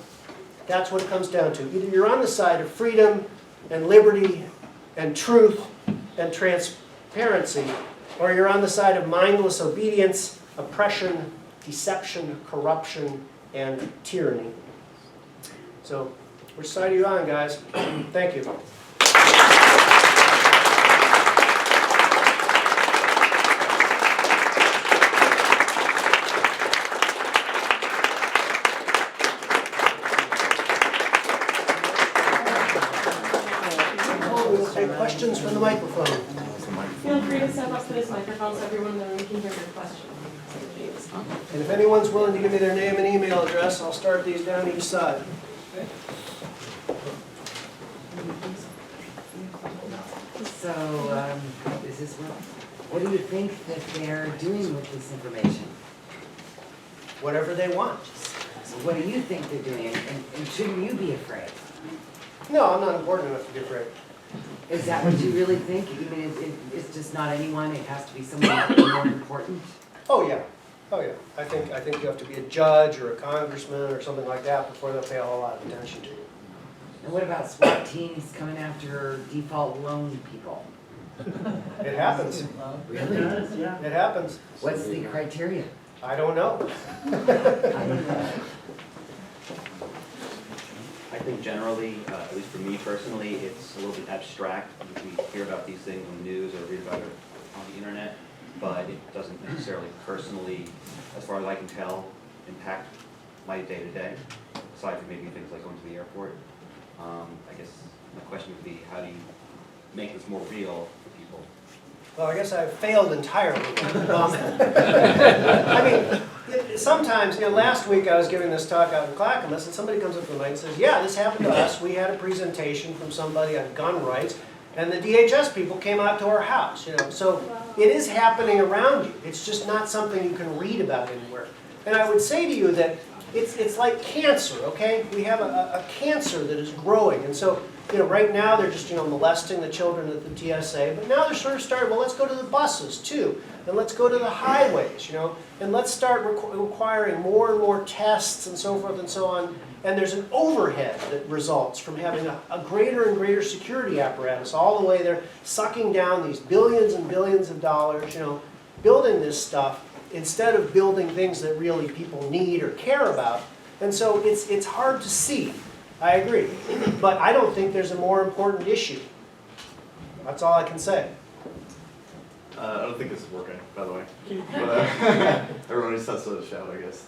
that's what it comes down to. Either you're on the side of freedom and liberty and truth and transparency, or you're on the side of mindless obedience, oppression, deception, corruption, and tyranny. So, which side are you on, guys? Thank you. We'll take questions from the microphone. Feel free to step up to this microphone so everyone in the room can hear your question. And if anyone's willing to give me their name and email address, I'll start these down each side. So, is this what do you think that they're doing with this information? Whatever they want. So what do you think they're doing, and shouldn't you be afraid? No, I'm not important enough to be afraid. Is that what you really think? I mean, it's just not anyone, it has to be someone more important? Oh yeah, oh yeah. I think you have to be a judge or a congressman or something like that before they'll pay a whole lot of attention to you. And what about SWAT teams coming after default loan people? It happens. Really? It happens. What's the criteria? I don't know. I think generally, at least for me personally, it's a little bit abstract. We hear about these things on the news or read about it on the internet, but it doesn't necessarily personally, as far as I can tell, impact my day-to-day, aside from maybe things like going to the airport. I guess my question would be, how do you make this more real for people? Well, I guess I've failed entirely. I mean, sometimes, last week I was giving this talk out in Clackamas, and somebody comes up to me and says, yeah, this happened to us. We had a presentation from somebody on gun rights, and the DHS people came out to our house. So it is happening around you. It's just not something you can read about anywhere. And I would say to you that it's like cancer, okay? We have a cancer that is growing, and so right now they're just molesting the children at the TSA, but now they're sort of starting. Well, let's go to the buses too, and let's go to the highways, and let's start requiring more and more tests and so forth and so on. And there's an overhead that results from having a greater and greater security apparatus all the way there, sucking down these billions and billions of dollars, building this stuff, instead of building things that really people need or care about. And so it's hard to see. I agree. But I don't think there's a more important issue. That's all I can say. I don't think this is working, by the way. But, everyone just has to shout, I guess.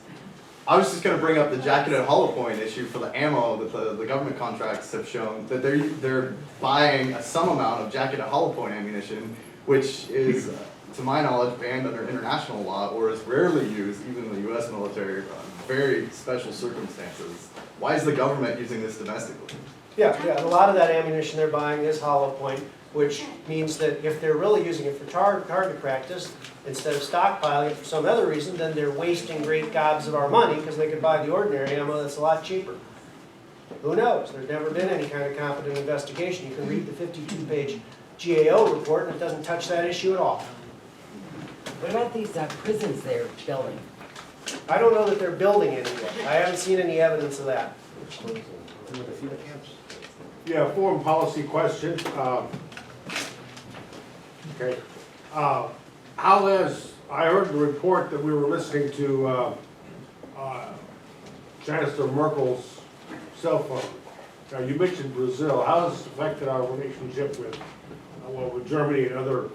I was just going to bring up the jacketed hollow point issue for the ammo that the government contracts have shown, that they're buying some amount of jacketed hollow point ammunition, which is, to my knowledge, banned under international law, or is rarely used, even in the U.S. military, on very special circumstances. Why is the government using this domestically? Yeah, a lot of that ammunition they're buying is hollow point, which means that if they're really using it for target practice, instead of stockpiling it for some other reason, then they're wasting great gobs of our money because they could buy the ordinary ammo that's a lot cheaper. Who knows? There's never been any kind of competent investigation. You can read the 52-page GAO report and it doesn't touch that issue at all. What about these prisons they're building? I don't know that they're building any yet. I haven't seen any evidence of that. Yeah, foreign policy question. Okay. How has, I heard the report that we were listening to Chancellor Merkel's cell phone. Now, you mentioned Brazil. How has this affected our relationship with Germany and other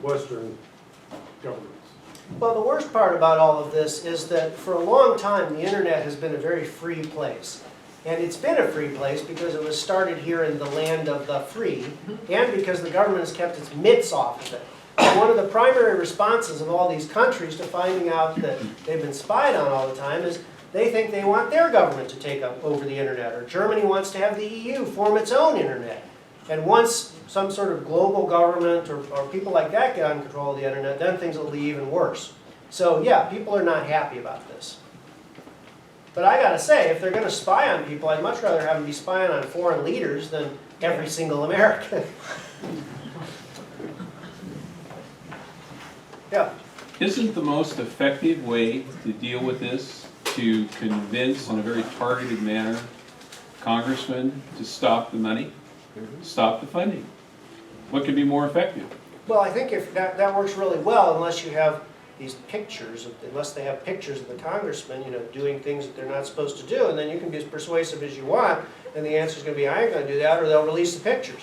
Western governments? Well, the worst part about all of this is that for a long time, the internet has been a very free place. And it's been a free place because it was started here in the land of the free, and because the government has kept its mitts off of it. And one of the primary responses of all these countries to finding out that they've been spied on all the time is, They think they want their government to take over the internet, or Germany wants to have the EU form its own internet. And once some sort of global government or people like that get on control of the internet, then things will be even worse. So yeah, people are not happy about this. But I gotta say, if they're gonna spy on people, I'd much rather have them be spying on foreign leaders than every single American. Yeah. Isn't the most effective way to deal with this to convince in a very targeted manner congressmen to stop the money, stop the funding? What could be more effective? Well, I think if that works really well, unless you have these pictures, unless they have pictures of the congressmen, doing things that they're not supposed to do, and then you can be as persuasive as you want, and the answer's going to be, I ain't going to do that, or they'll release the pictures.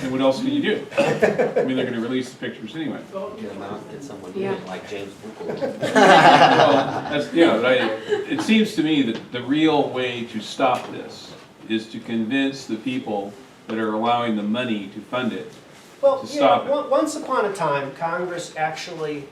And what else can you do? I mean, they're going to release the pictures anyway. Get them out, get someone like James Buchal. Well, it seems to me that the real way to stop this is to convince the people that are allowing the money to fund it to stop it. Once upon a time, Congress actually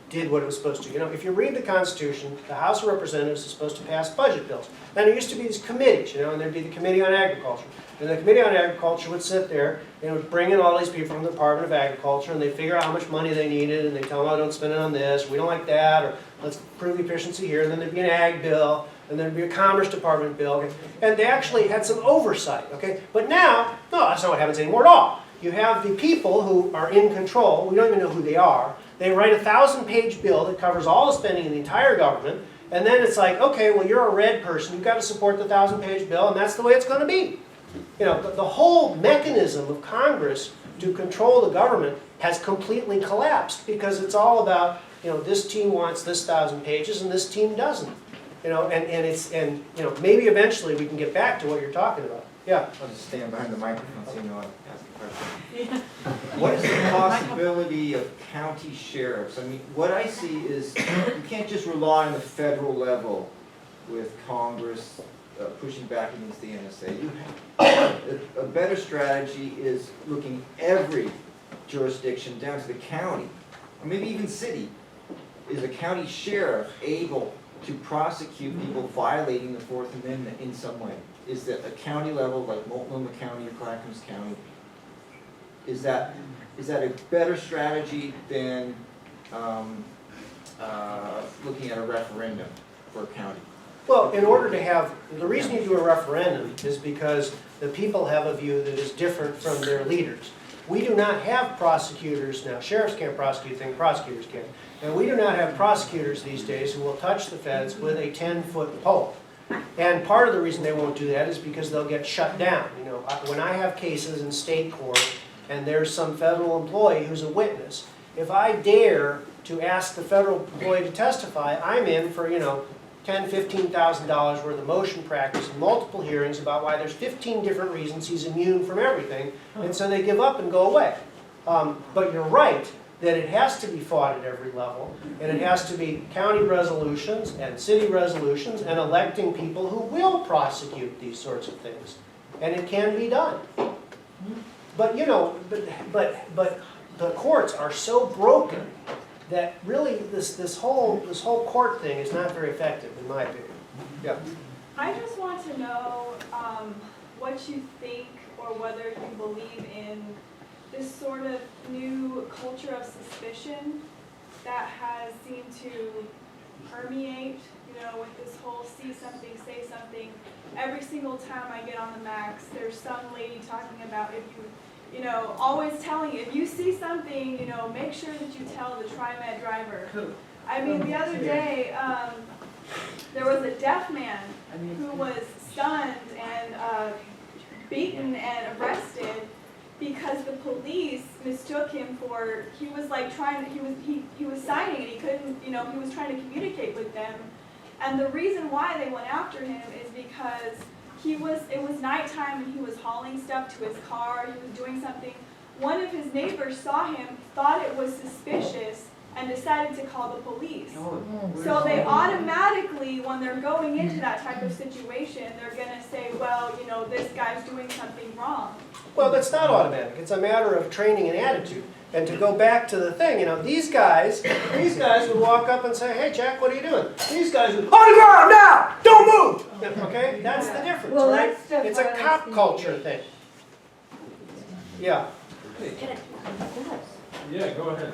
did what it was supposed to. If you read the Constitution, the House of Representatives is supposed to pass budget bills. Then there used to be these committees, and there'd be the Committee on Agriculture. And the Committee on Agriculture would sit there, and would bring in all these people from the Department of Agriculture, and they'd figure out how much money they needed, and they'd tell them, oh, don't spend it on this, we don't like that, or let's improve efficiency here, and then there'd be an ag bill, and there'd be a Commerce Department bill, okay? And they actually had some oversight, okay? But now, no, that's not what happens anymore at all. You have the people who are in control, we don't even know who they are. They write a 1,000-page bill that covers all the spending in the entire government, and then it's like, okay, well, you're a red person, you've got to support the 1,000-page bill, and that's the way it's going to be. The whole mechanism of Congress to control the government has completely collapsed because it's all about, this team wants this 1,000 pages and this team doesn't. Maybe eventually we can get back to what you're talking about. Yeah. I'll just stand behind the microphone so you know I'll ask a question. What is the possibility of county sheriffs? I mean, what I see is you can't just rely on the federal level with Congress pushing back against the NSA. A better strategy is looking every jurisdiction down to the county, or maybe even city. Is a county sheriff able to prosecute people violating the Fourth Amendment in some way? Is that a county level, like Multnomah County or Clackamas County? Is that a better strategy than looking at a referendum for a county? Well, in order to have, the reason you do a referendum is because the people have a view that is different from their leaders. We do not have prosecutors now. Sheriffs can't prosecute things, prosecutors can. And we do not have prosecutors these days who will touch the feds with a 10-foot pole. And part of the reason they won't do that is because they'll get shut down. When I have cases in state court and there's some federal employee who's a witness, if I dare to ask the federal employee to testify, I'm in for, $10,000, $15,000 worth of motion practice and multiple hearings about why there's 15 different reasons he's immune from everything, and so they give up and go away. But you're right that it has to be fought at every level, and it has to be county resolutions and city resolutions and electing people who will prosecute these sorts of things. And it can be done. But but the courts are so broken that really this whole court thing is not very effective, in my opinion. Yeah. I just want to know what you think or whether you believe in this sort of new culture of suspicion that has seemed to permeate, with this whole see something, say something. Every single time I get on the Max, there's some lady talking about if you always telling you, if you see something, make sure that you tell the TriMet driver. I mean, the other day, there was a deaf man who was stunned and beaten and arrested because the police mistook him for, he was signing and he couldn't, he was trying to communicate with them. And the reason why they went after him is because it was nighttime and he was hauling stuff to his car, he was doing something. One of his neighbors saw him, thought it was suspicious, and decided to call the police. So they automatically, when they're going into that type of situation, they're going to say, well, this guy's doing something wrong. Well, that's not automatic. It's a matter of training and attitude. And to go back to the thing, these guys would walk up and say, hey, Jack, what are you doing? These guys would, on the ground now! Don't move! Okay? That's the difference, Well, right? that's stuff It's a I cop understand. culture thing. Yeah. Yeah, go ahead.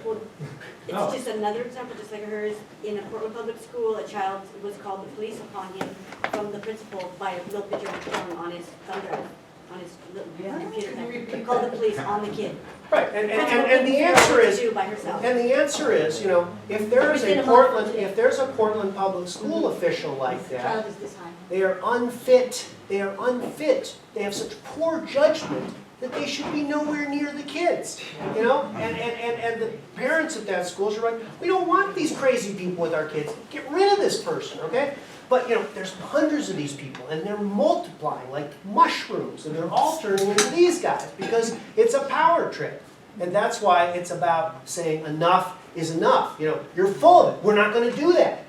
It's just another example, just like hers. In a Portland public school, a child was called the police upon him from the principal by a little picture of porn on his thumb drive, on his little computer. He called the police on the kid. Right, and the answer is, do by herself. and the answer is, if there's Within a a month Portland, today. if there's a Portland public school official like The child that, is this high. they are unfit. They are unfit. They have such poor judgment that they should be nowhere near the kids. And the parents at that school are like, we don't want these crazy people with our kids. Get rid of this person, okay? But there's hundreds of these people, and they're multiplying like mushrooms, and they're all turning into these guys because it's a power trip. And that's why it's about saying enough is enough. You're full of it. We're not going to do that.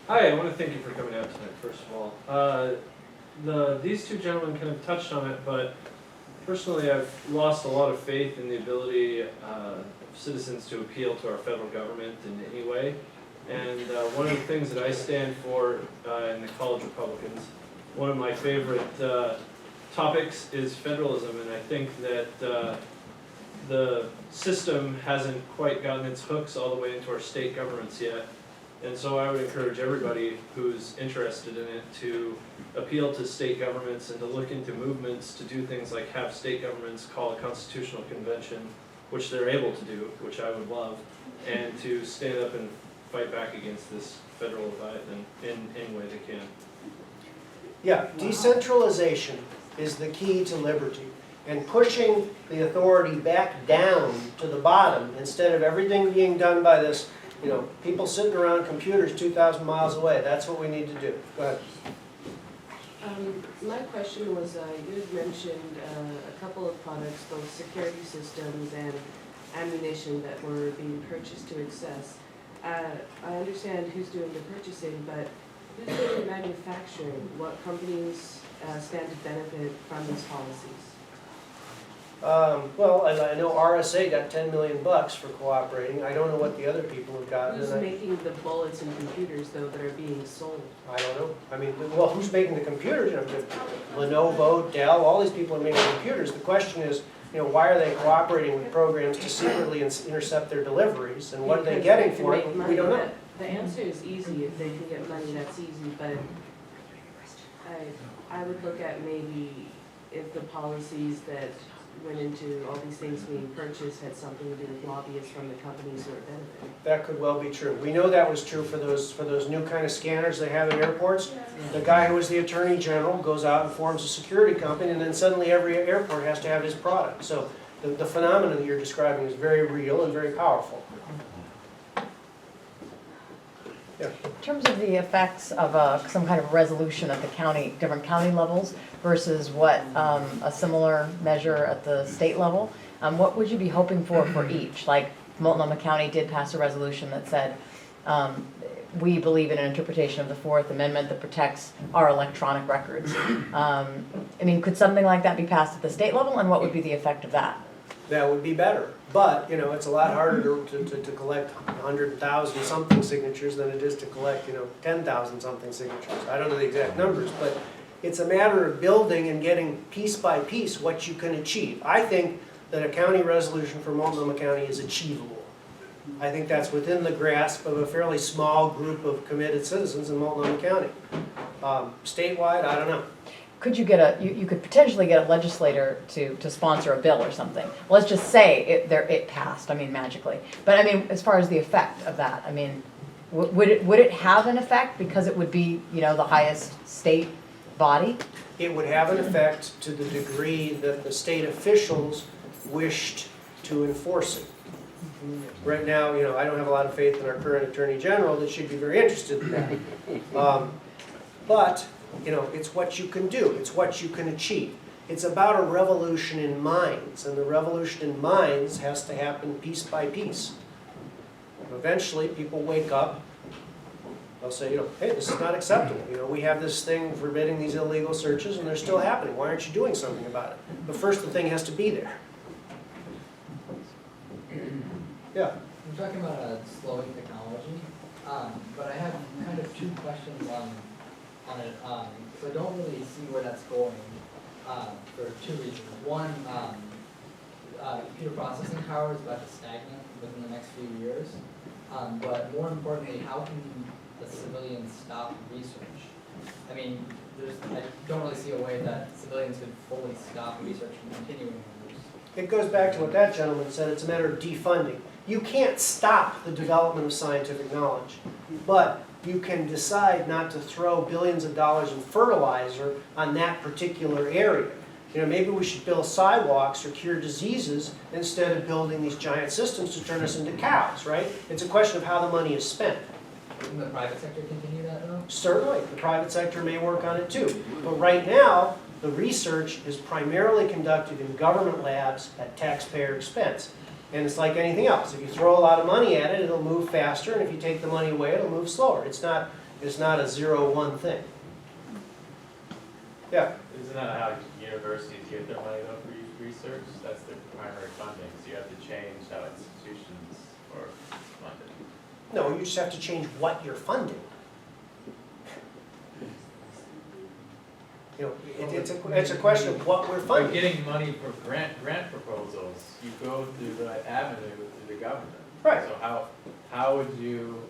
Hi, I want to thank you for coming out tonight, first of all. These two gentlemen kind of touched on it, but personally I've lost a lot of faith in the ability of citizens to appeal to our federal government in any way. And one of the things that I stand for in the College Republicans, one of my favorite topics is federalism, and I think that the system hasn't quite gotten its hooks all the way into our state governments yet. And so I would encourage everybody who's interested in it to appeal to state governments and to look into movements to do things like have state governments call a constitutional convention, which they're able to do, which I would love, and to stand up and fight back against this federal Leviathan in any way they can. Yeah, decentralization is the key to liberty. And pushing the authority back down to the bottom instead of everything being done by this, people sitting around computers 2,000 miles away. That's what we need to do. Go ahead. My question was, you had mentioned a couple of products, both security systems and ammunition that were being purchased to excess. I understand who's doing the purchasing, but who's doing the manufacturing? What companies stand to benefit from these policies? Well, I know RSA got $10 million for cooperating. I don't know what the other people have gotten. Who's making the bullets and computers, though, that are being sold? I don't know. I mean, well, who's making the computers? Lenovo, Dell, all these people are making computers. The question is, why are they cooperating with programs to secretly intercept their deliveries? And what are they getting for it? We don't know. The answer is easy. If they can get money, that's easy. But I would look at maybe if the policies that went into all these things being purchased had something to do with lobbyists from the companies who are benefiting. That could well be true. We know that was true for those new kind of scanners they have in airports. The guy who was the attorney general goes out and forms a security company, and then suddenly every airport has to have his product. So the phenomenon that you're describing is very real and very powerful. Yeah. In terms of the effects of some kind of resolution at the different county levels versus what a similar measure at the state level, what would you be hoping for each? Like Multnomah County did pass a resolution that said, we believe in an interpretation of the Fourth Amendment that protects our electronic records. I mean, could something like that be passed at the state level, and what would be the effect of that? That would be better. But, it's a lot harder to collect 100,000 something signatures than it is to collect, 10,000 something signatures. I don't know the exact numbers, but it's a matter of building and getting piece by piece what you can achieve. I think that a county resolution for Multnomah County is achievable. I think that's within the grasp of a fairly small group of committed citizens in Multnomah County. Statewide, I don't know. Could you get you could potentially get a legislator to sponsor a bill or something. Let's just say it passed, I mean, magically. But I mean, as far as the effect of that, I mean, would it have an effect because it would be, the highest state body? It would have an effect to the degree that the state officials wished to enforce it. Right now, I don't have a lot of faith in our current Attorney General that she'd be very interested in that. But it's what you can do. It's what you can achieve. It's about a revolution in minds, and the revolution in minds has to happen piece by piece. Eventually, people wake up. They'll say, hey, this is not acceptable. We have this thing forbidding these illegal searches, and they're still happening. Why aren't you doing something about it? But first, the thing has to be there. Yeah. We're talking about slowing technology, but I have kind of two questions on it. So I don't really see where that's going for two reasons. One, computer processing power is about to stagnate within the next few years. But more importantly, how can the civilians stop research? I mean, I don't really see a way that civilians could fully stop research from continuing. It goes back to what that gentleman said, it's a matter of defunding. You can't stop the development of scientific knowledge, but you can decide not to throw billions of dollars in fertilizer on that particular area. You know, maybe we should build sidewalks or cure diseases instead of building these giant systems to turn us into cows, right? It's a question of how the money is spent. Can the private sector continue that though? Certainly, the private sector may work on it too. But right now, the research is primarily conducted in government labs at taxpayer expense. And it's like anything else. If you throw a lot of money at it, it'll move faster, and if you take the money away, it'll move slower. It's not a 0-1 thing. Yeah? Isn't that how universities get their money though for research? That's their primary funding, so you have to change how institutions are funded. No, you just have to change what you're funding. You know, it's a question of what we're funding. By getting money for grant proposals, you go through the avenue through the government. Right. So how would you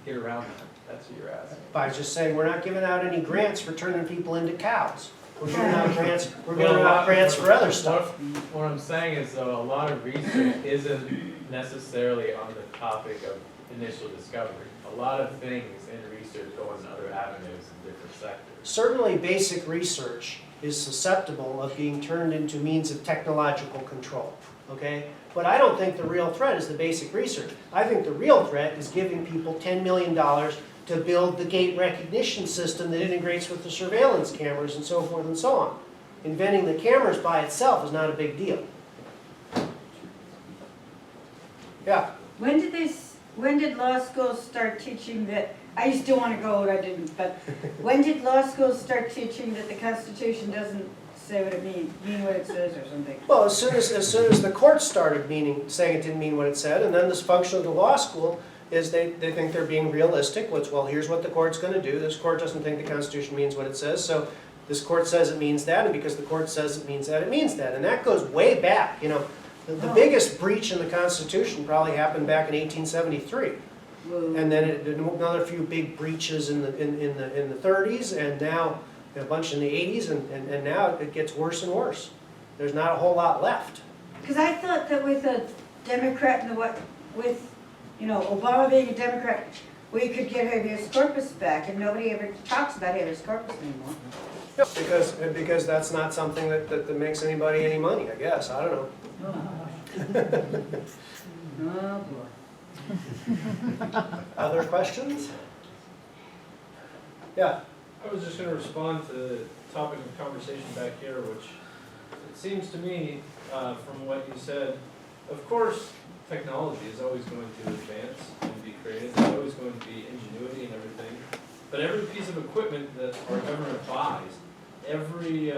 get around that? That's what you're asking. By just saying we're not giving out any grants for turning people into cows. We're giving out grants. We're giving out grants for other stuff. What I'm saying is, though, a lot of research isn't necessarily on the topic of initial discovery. A lot of things in research go in other avenues in different sectors. Certainly, basic research is susceptible of being turned into means of technological control. Okay? But I don't think the real threat is the basic research. I think the real threat is giving people $10 million to build the gate recognition system that integrates with the surveillance cameras and so forth and so on. Inventing the cameras by itself is not a big deal. Yeah? When did law schools start teaching that, I used to want to go, I didn't, but when did law schools start teaching that the Constitution doesn't say what it mean what it says or something? Well, as soon as the courts started saying it didn't mean what it said, and then this function of the law school is they think they're being realistic, which, well, here's what the court's going to do. This court doesn't think the Constitution means what it says, so this court says it means that, and because the court says it means that, it means that. And that goes way back. You know, the biggest breach in the Constitution probably happened back in 1873. And then another few big breaches in the 30s, and now a bunch in the 80s, and now it gets worse and worse. There's not a whole lot left. Because I thought that with a Democrat and with Obama being a Democrat, we could get habeas corpus back, and nobody ever talks about habeas corpus anymore. Because that's not something that makes anybody any money, I guess. I don't know. Oh, boy. Other questions? Yeah. I was just going to respond to the topic of conversation back here, which it seems to me, from what you said, of course, technology is always going to advance and be creative. There's always going to be ingenuity and everything. But every piece of equipment that our government buys, every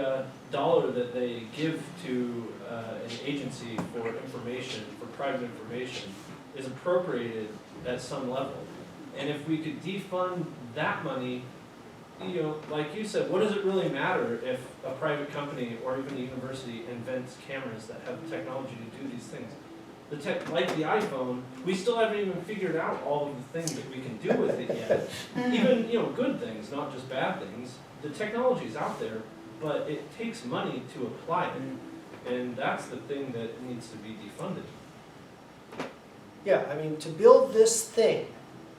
dollar that they give to an agency for information, for private information, is appropriated at some level. And if we could defund that money, like you said, what does it really matter if a private company or even a university invents cameras that have the technology to do these things? Like the iPhone, we still haven't even figured out all of the things that we can do with it yet. Even good things, not just bad things. The technology is out there, but it takes money to apply it, and that's the thing that needs to be defunded. Yeah, I mean, to build this thing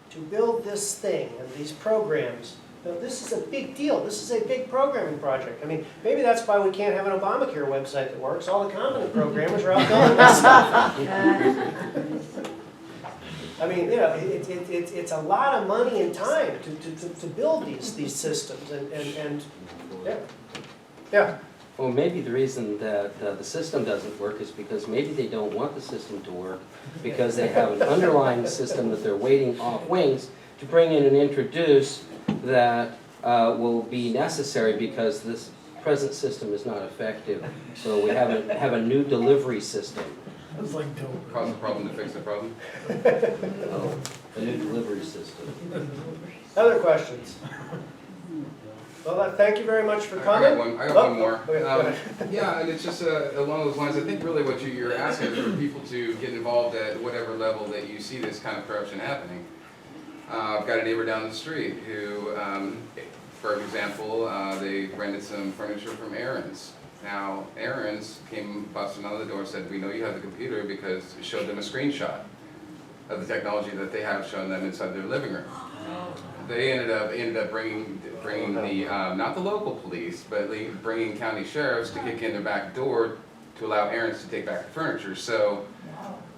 and these programs, this is a big deal. This is a big programming project. I mean, maybe that's why we can't have an Obamacare website that works. All the competent programmers are out building this stuff. I mean, it's a lot of money and time to build these systems, and yeah. Well, maybe the reason that the system doesn't work is because maybe they don't want the system to work, because they have an underlying system that they're waiting off wings to bring in and introduce that will be necessary because this present system is not effective. So we have a new delivery system Cause the problem to fix the problem. A new delivery system. Other questions? Well, thank you very much for I coming. got one more. Okay, go ahead. Yeah, and it's just along those lines. I think really what you're asking is for people to get involved at whatever level that you see this kind of corruption happening. I've got a neighbor down the street who, for example, they rented some furniture from Aaron's. Now, Aaron's came busting on the door and said, "We know you have the computer," because it showed them a screenshot of the technology that they have shown them inside their living room. They ended up bringing the not the local police, but bringing county sheriffs to kick in their back door to allow Aaron's to take back the furniture. So,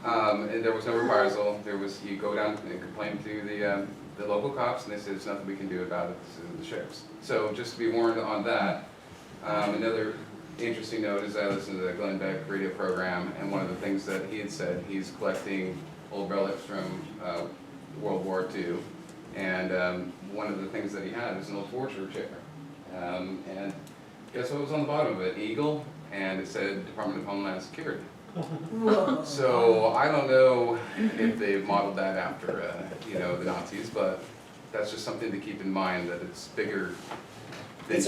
and there was no reprisal. There was, you go down and complain to the local cops, and they said there's nothing we can do about it. This is the sheriffs. So just to be warned on that. Another interesting note is I listened to the Glenn Beck radio program, and one of the things that he had said, he's collecting old relics from World War II. And one of the things that he had is an old torture chair. And guess what was on the bottom of it? Eagle, and it said Department of Homeland Security. So I don't know if they've modeled that after, the Nazis, but that's just something to keep in mind, that it's bigger than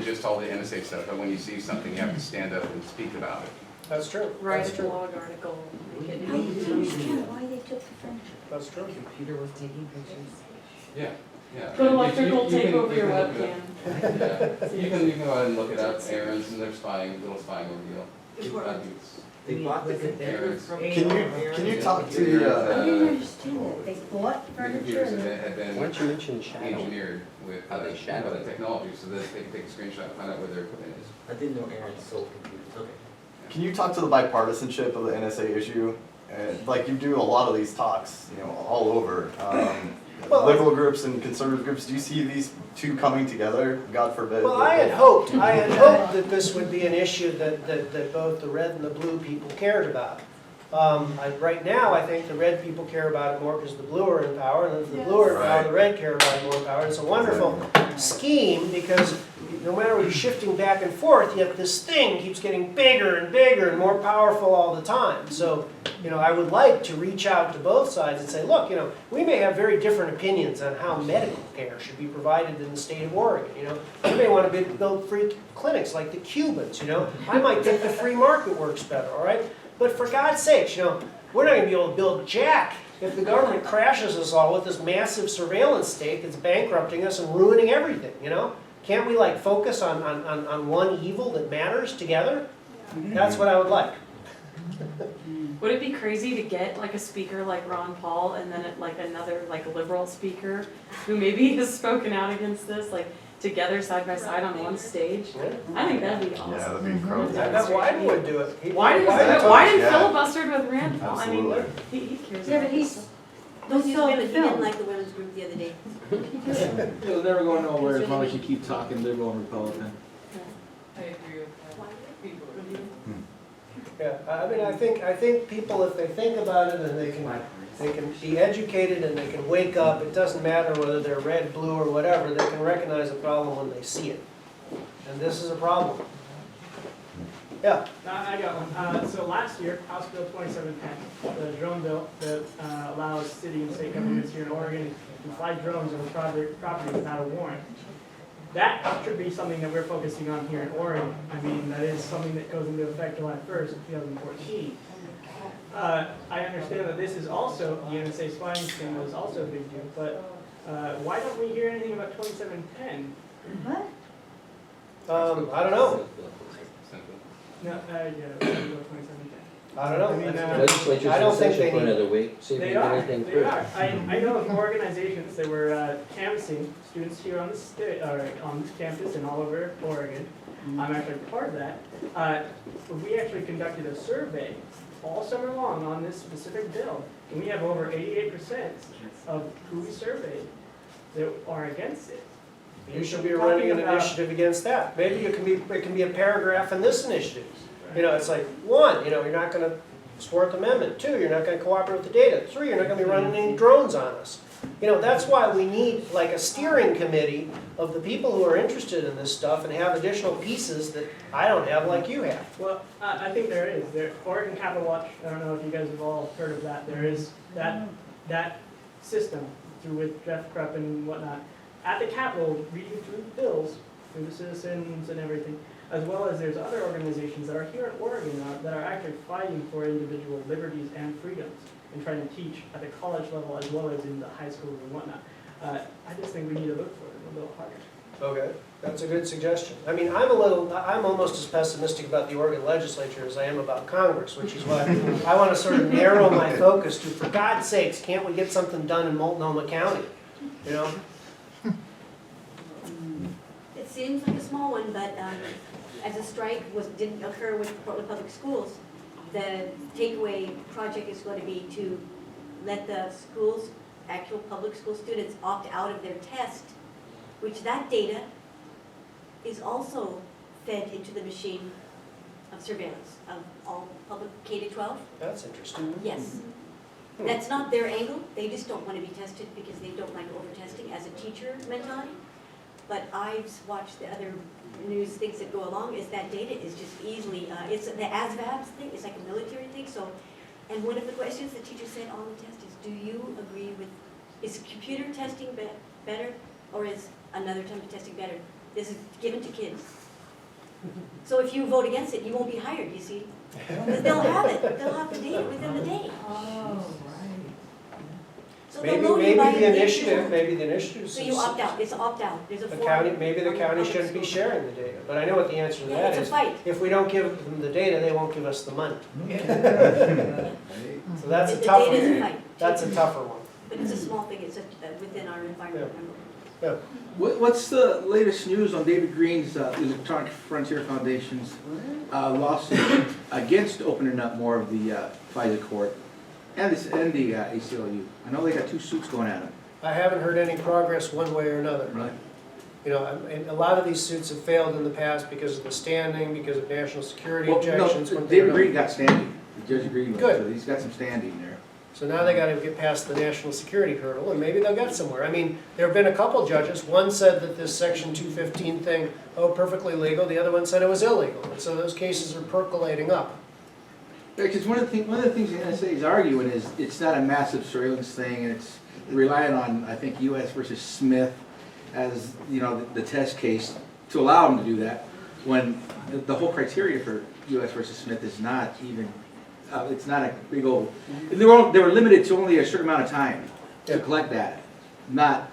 just all the NSA stuff. But when you see something, you have to stand up and speak about it. That's true. Write a blog article. Why they took the furniture? That's true. Computer was taking pictures. Yeah, yeah. Put electrical tape over your look it webcam. up. Yeah. You can go ahead and look it up, Aaron's, and their little spying ordeal. They bought the computer from. Can you talk to I didn't the, understand that. They bought The furniture computers and had been Why don't you mention shadow? engineered with How they shadow the it. technology so that they can take a screenshot and find out where their equipment is. I didn't know Aaron sold computers, okay. can you talk to the bipartisanship of the NSA issue? Like you do a lot of these talks, all over. Well, Liberal groups and conservative groups, do you see these two coming together? God forbid. Well, I had hoped that this would be an issue that both the red and the blue people cared about. Right now, I think the red people care about it more because the blue are in power, and if the blue are in power, the red care about it more in power. It's a wonderful scheme because no matter what you're shifting back and forth, yet this thing keeps getting bigger and bigger and more powerful all the time. So, I would like to reach out to both sides and say, look, we may have very different opinions on how medical care should be provided in the state of Oregon. We may want to build free clinics like the Cubans. I might think the free market works better. All right. But for God's sakes, we're not going to be able to build jack if the government crashes us all with this massive surveillance state that's bankrupting us and ruining everything, Can't we focus on one evil that matters together? That's what I would like. Would it be crazy to get a speaker like Ron Paul and then another liberal speaker who maybe has spoken out against this, together side by side on one stage? I think that'd be awesome. Yeah, that'd be incredible. That Wyden would do it. Wyden filibustered with Rand Paul. Absolutely. I mean, he cares. Yeah, about but this. Don't He saw the didn't film. like the women's group the other day. It'll never go nowhere as long as you keep talking liberal and Republican. I agree with that. People Yeah, I think people, if they think about it and they can be educated and they can wake up, it doesn't matter whether they're red, blue, or whatever, they can recognize a problem when they see it. And this is a problem. Yeah. I got one. So last year, House Bill 2710, the drone bill that allows city and state governments here in Oregon to fly drones over property without a warrant. That should be something that we're focusing on here in Oregon. I mean, that is something that goes into effect July 1st, 2014. I understand that this is also, the NSA spying thing was also a big deal, but why don't we hear anything about 2710? What? I don't know. No, yeah, Bill 2710. I don't know. I mean, Legislature's I don't in think session they for need- another week, see if we They can get are. anything They through. are. I know of organizations that were canvassing students here on the state or on campus in all over Oregon. I'm actually part of that. We actually conducted a survey all summer long on this specific bill, and we have over 88% of who we surveyed that are against it. You should be running an initiative against that. Maybe it can be a paragraph in this initiative. It's like, 1, you're not going to support the amendment. 2, you're not going to cooperate with the data. 3, you're not going to be running any drones on us. You know, that's why we need like a steering committee of the people who are interested in this stuff and have additional pieces that I don't have like you have. Well, I think there is. Oregon Capital Watch, I don't know if you guys have all heard of that. There is that system through with Jeff Krupp and whatnot at the Capitol reading through the bills, through the citizens and everything, as well as there's other organizations that are here in Oregon that are actually fighting for individual liberties and freedoms and trying to teach at the college level as well as in the high schools and whatnot. I just think we need to look for it a little harder. Okay, that's a good suggestion. I mean, I'm almost as pessimistic about the Oregon legislature as I am about Congress, which is why I want to sort of narrow my focus to, for God's sakes, can't we get something done in Multnomah County? You know? It seems like a small one, but as a strike didn't occur with Portland Public Schools, the takeaway project is going to be to let the schools, actual public school students, opt out of their test, which that data is also fed into the machine of surveillance of all public K-12. That's interesting. Yes. That's not their angle. They just don't want to be tested because they don't like over-testing as a teacher mentality. But I've watched the other news things that go along is that data is just easily, it's the ASVABs thing, it's like a military thing. So, and one of the questions the teacher said on the test is, do you agree with, is computer testing better or is another type of testing better? This is given to kids. So if you vote against it, you won't be hired, you see? Because they'll have it, they'll have the data within the day. Oh, So Maybe, they'll know you by maybe your the data. initiative. So you opt out, it's opt out, there's a The form. county, maybe the on county public shouldn't be school. sharing the data, but I know what the answer to Yeah, that it's a is. fight. If we don't give them the data, they won't give us the money. So that's a The tough data is a one. fight. That's a tougher one. But it's a small thing, it's within our environment. Yeah. What's the latest news on David Green's Electronic Frontier Foundation's lawsuit against opening up more of the FISA court and the ACLU? I know they got two suits going at them. I haven't heard any progress one way or another. Right. You know, and a lot of these suits have failed in the past because of the standing, because of national security Well, objections. no, one thing or David Green another. got standing. The judge agreed with Good. him, so he's got some standing there. So now they gotta get past the national security hurdle, and maybe they'll get somewhere. I mean, there have been a couple judges. One said that this Section 215 thing, perfectly legal. The other one said it was illegal. And so those cases are percolating up. Because one of the things the NSA is arguing is it's not a massive surveillance thing, and it's relying on, I think, U.S. versus Smith as, you know, the test case to allow them to do that, when the whole criteria for U.S. versus Smith is not even, it's not a big old, they were limited to only a certain amount of time to collect that, not,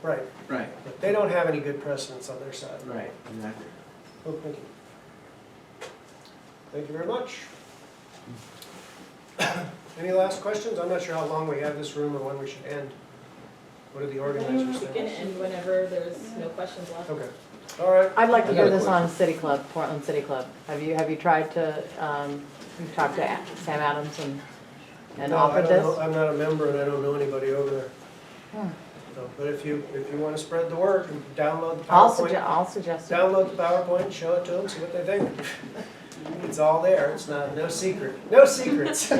Right. right, But they don't have any good precedents on their side. right, exactly. Oh, thank you. Thank you very much. Any last questions? I'm not sure how long we have this room or when we should end. What do the organizers We can think? end whenever there's no questions left. Okay. All right. I'd like to I got do a this question. on City Club, Portland City Club. Have you tried to, talk to Sam Adams and No, I offered don't this? know. I'm not a member and I don't know anybody over there. Hmm. So, but if you want to spread the word and download the I'll PowerPoint, suggest it. download the PowerPoint, show it to them, see what they think. It's all there. It's not, no secret. No secrets.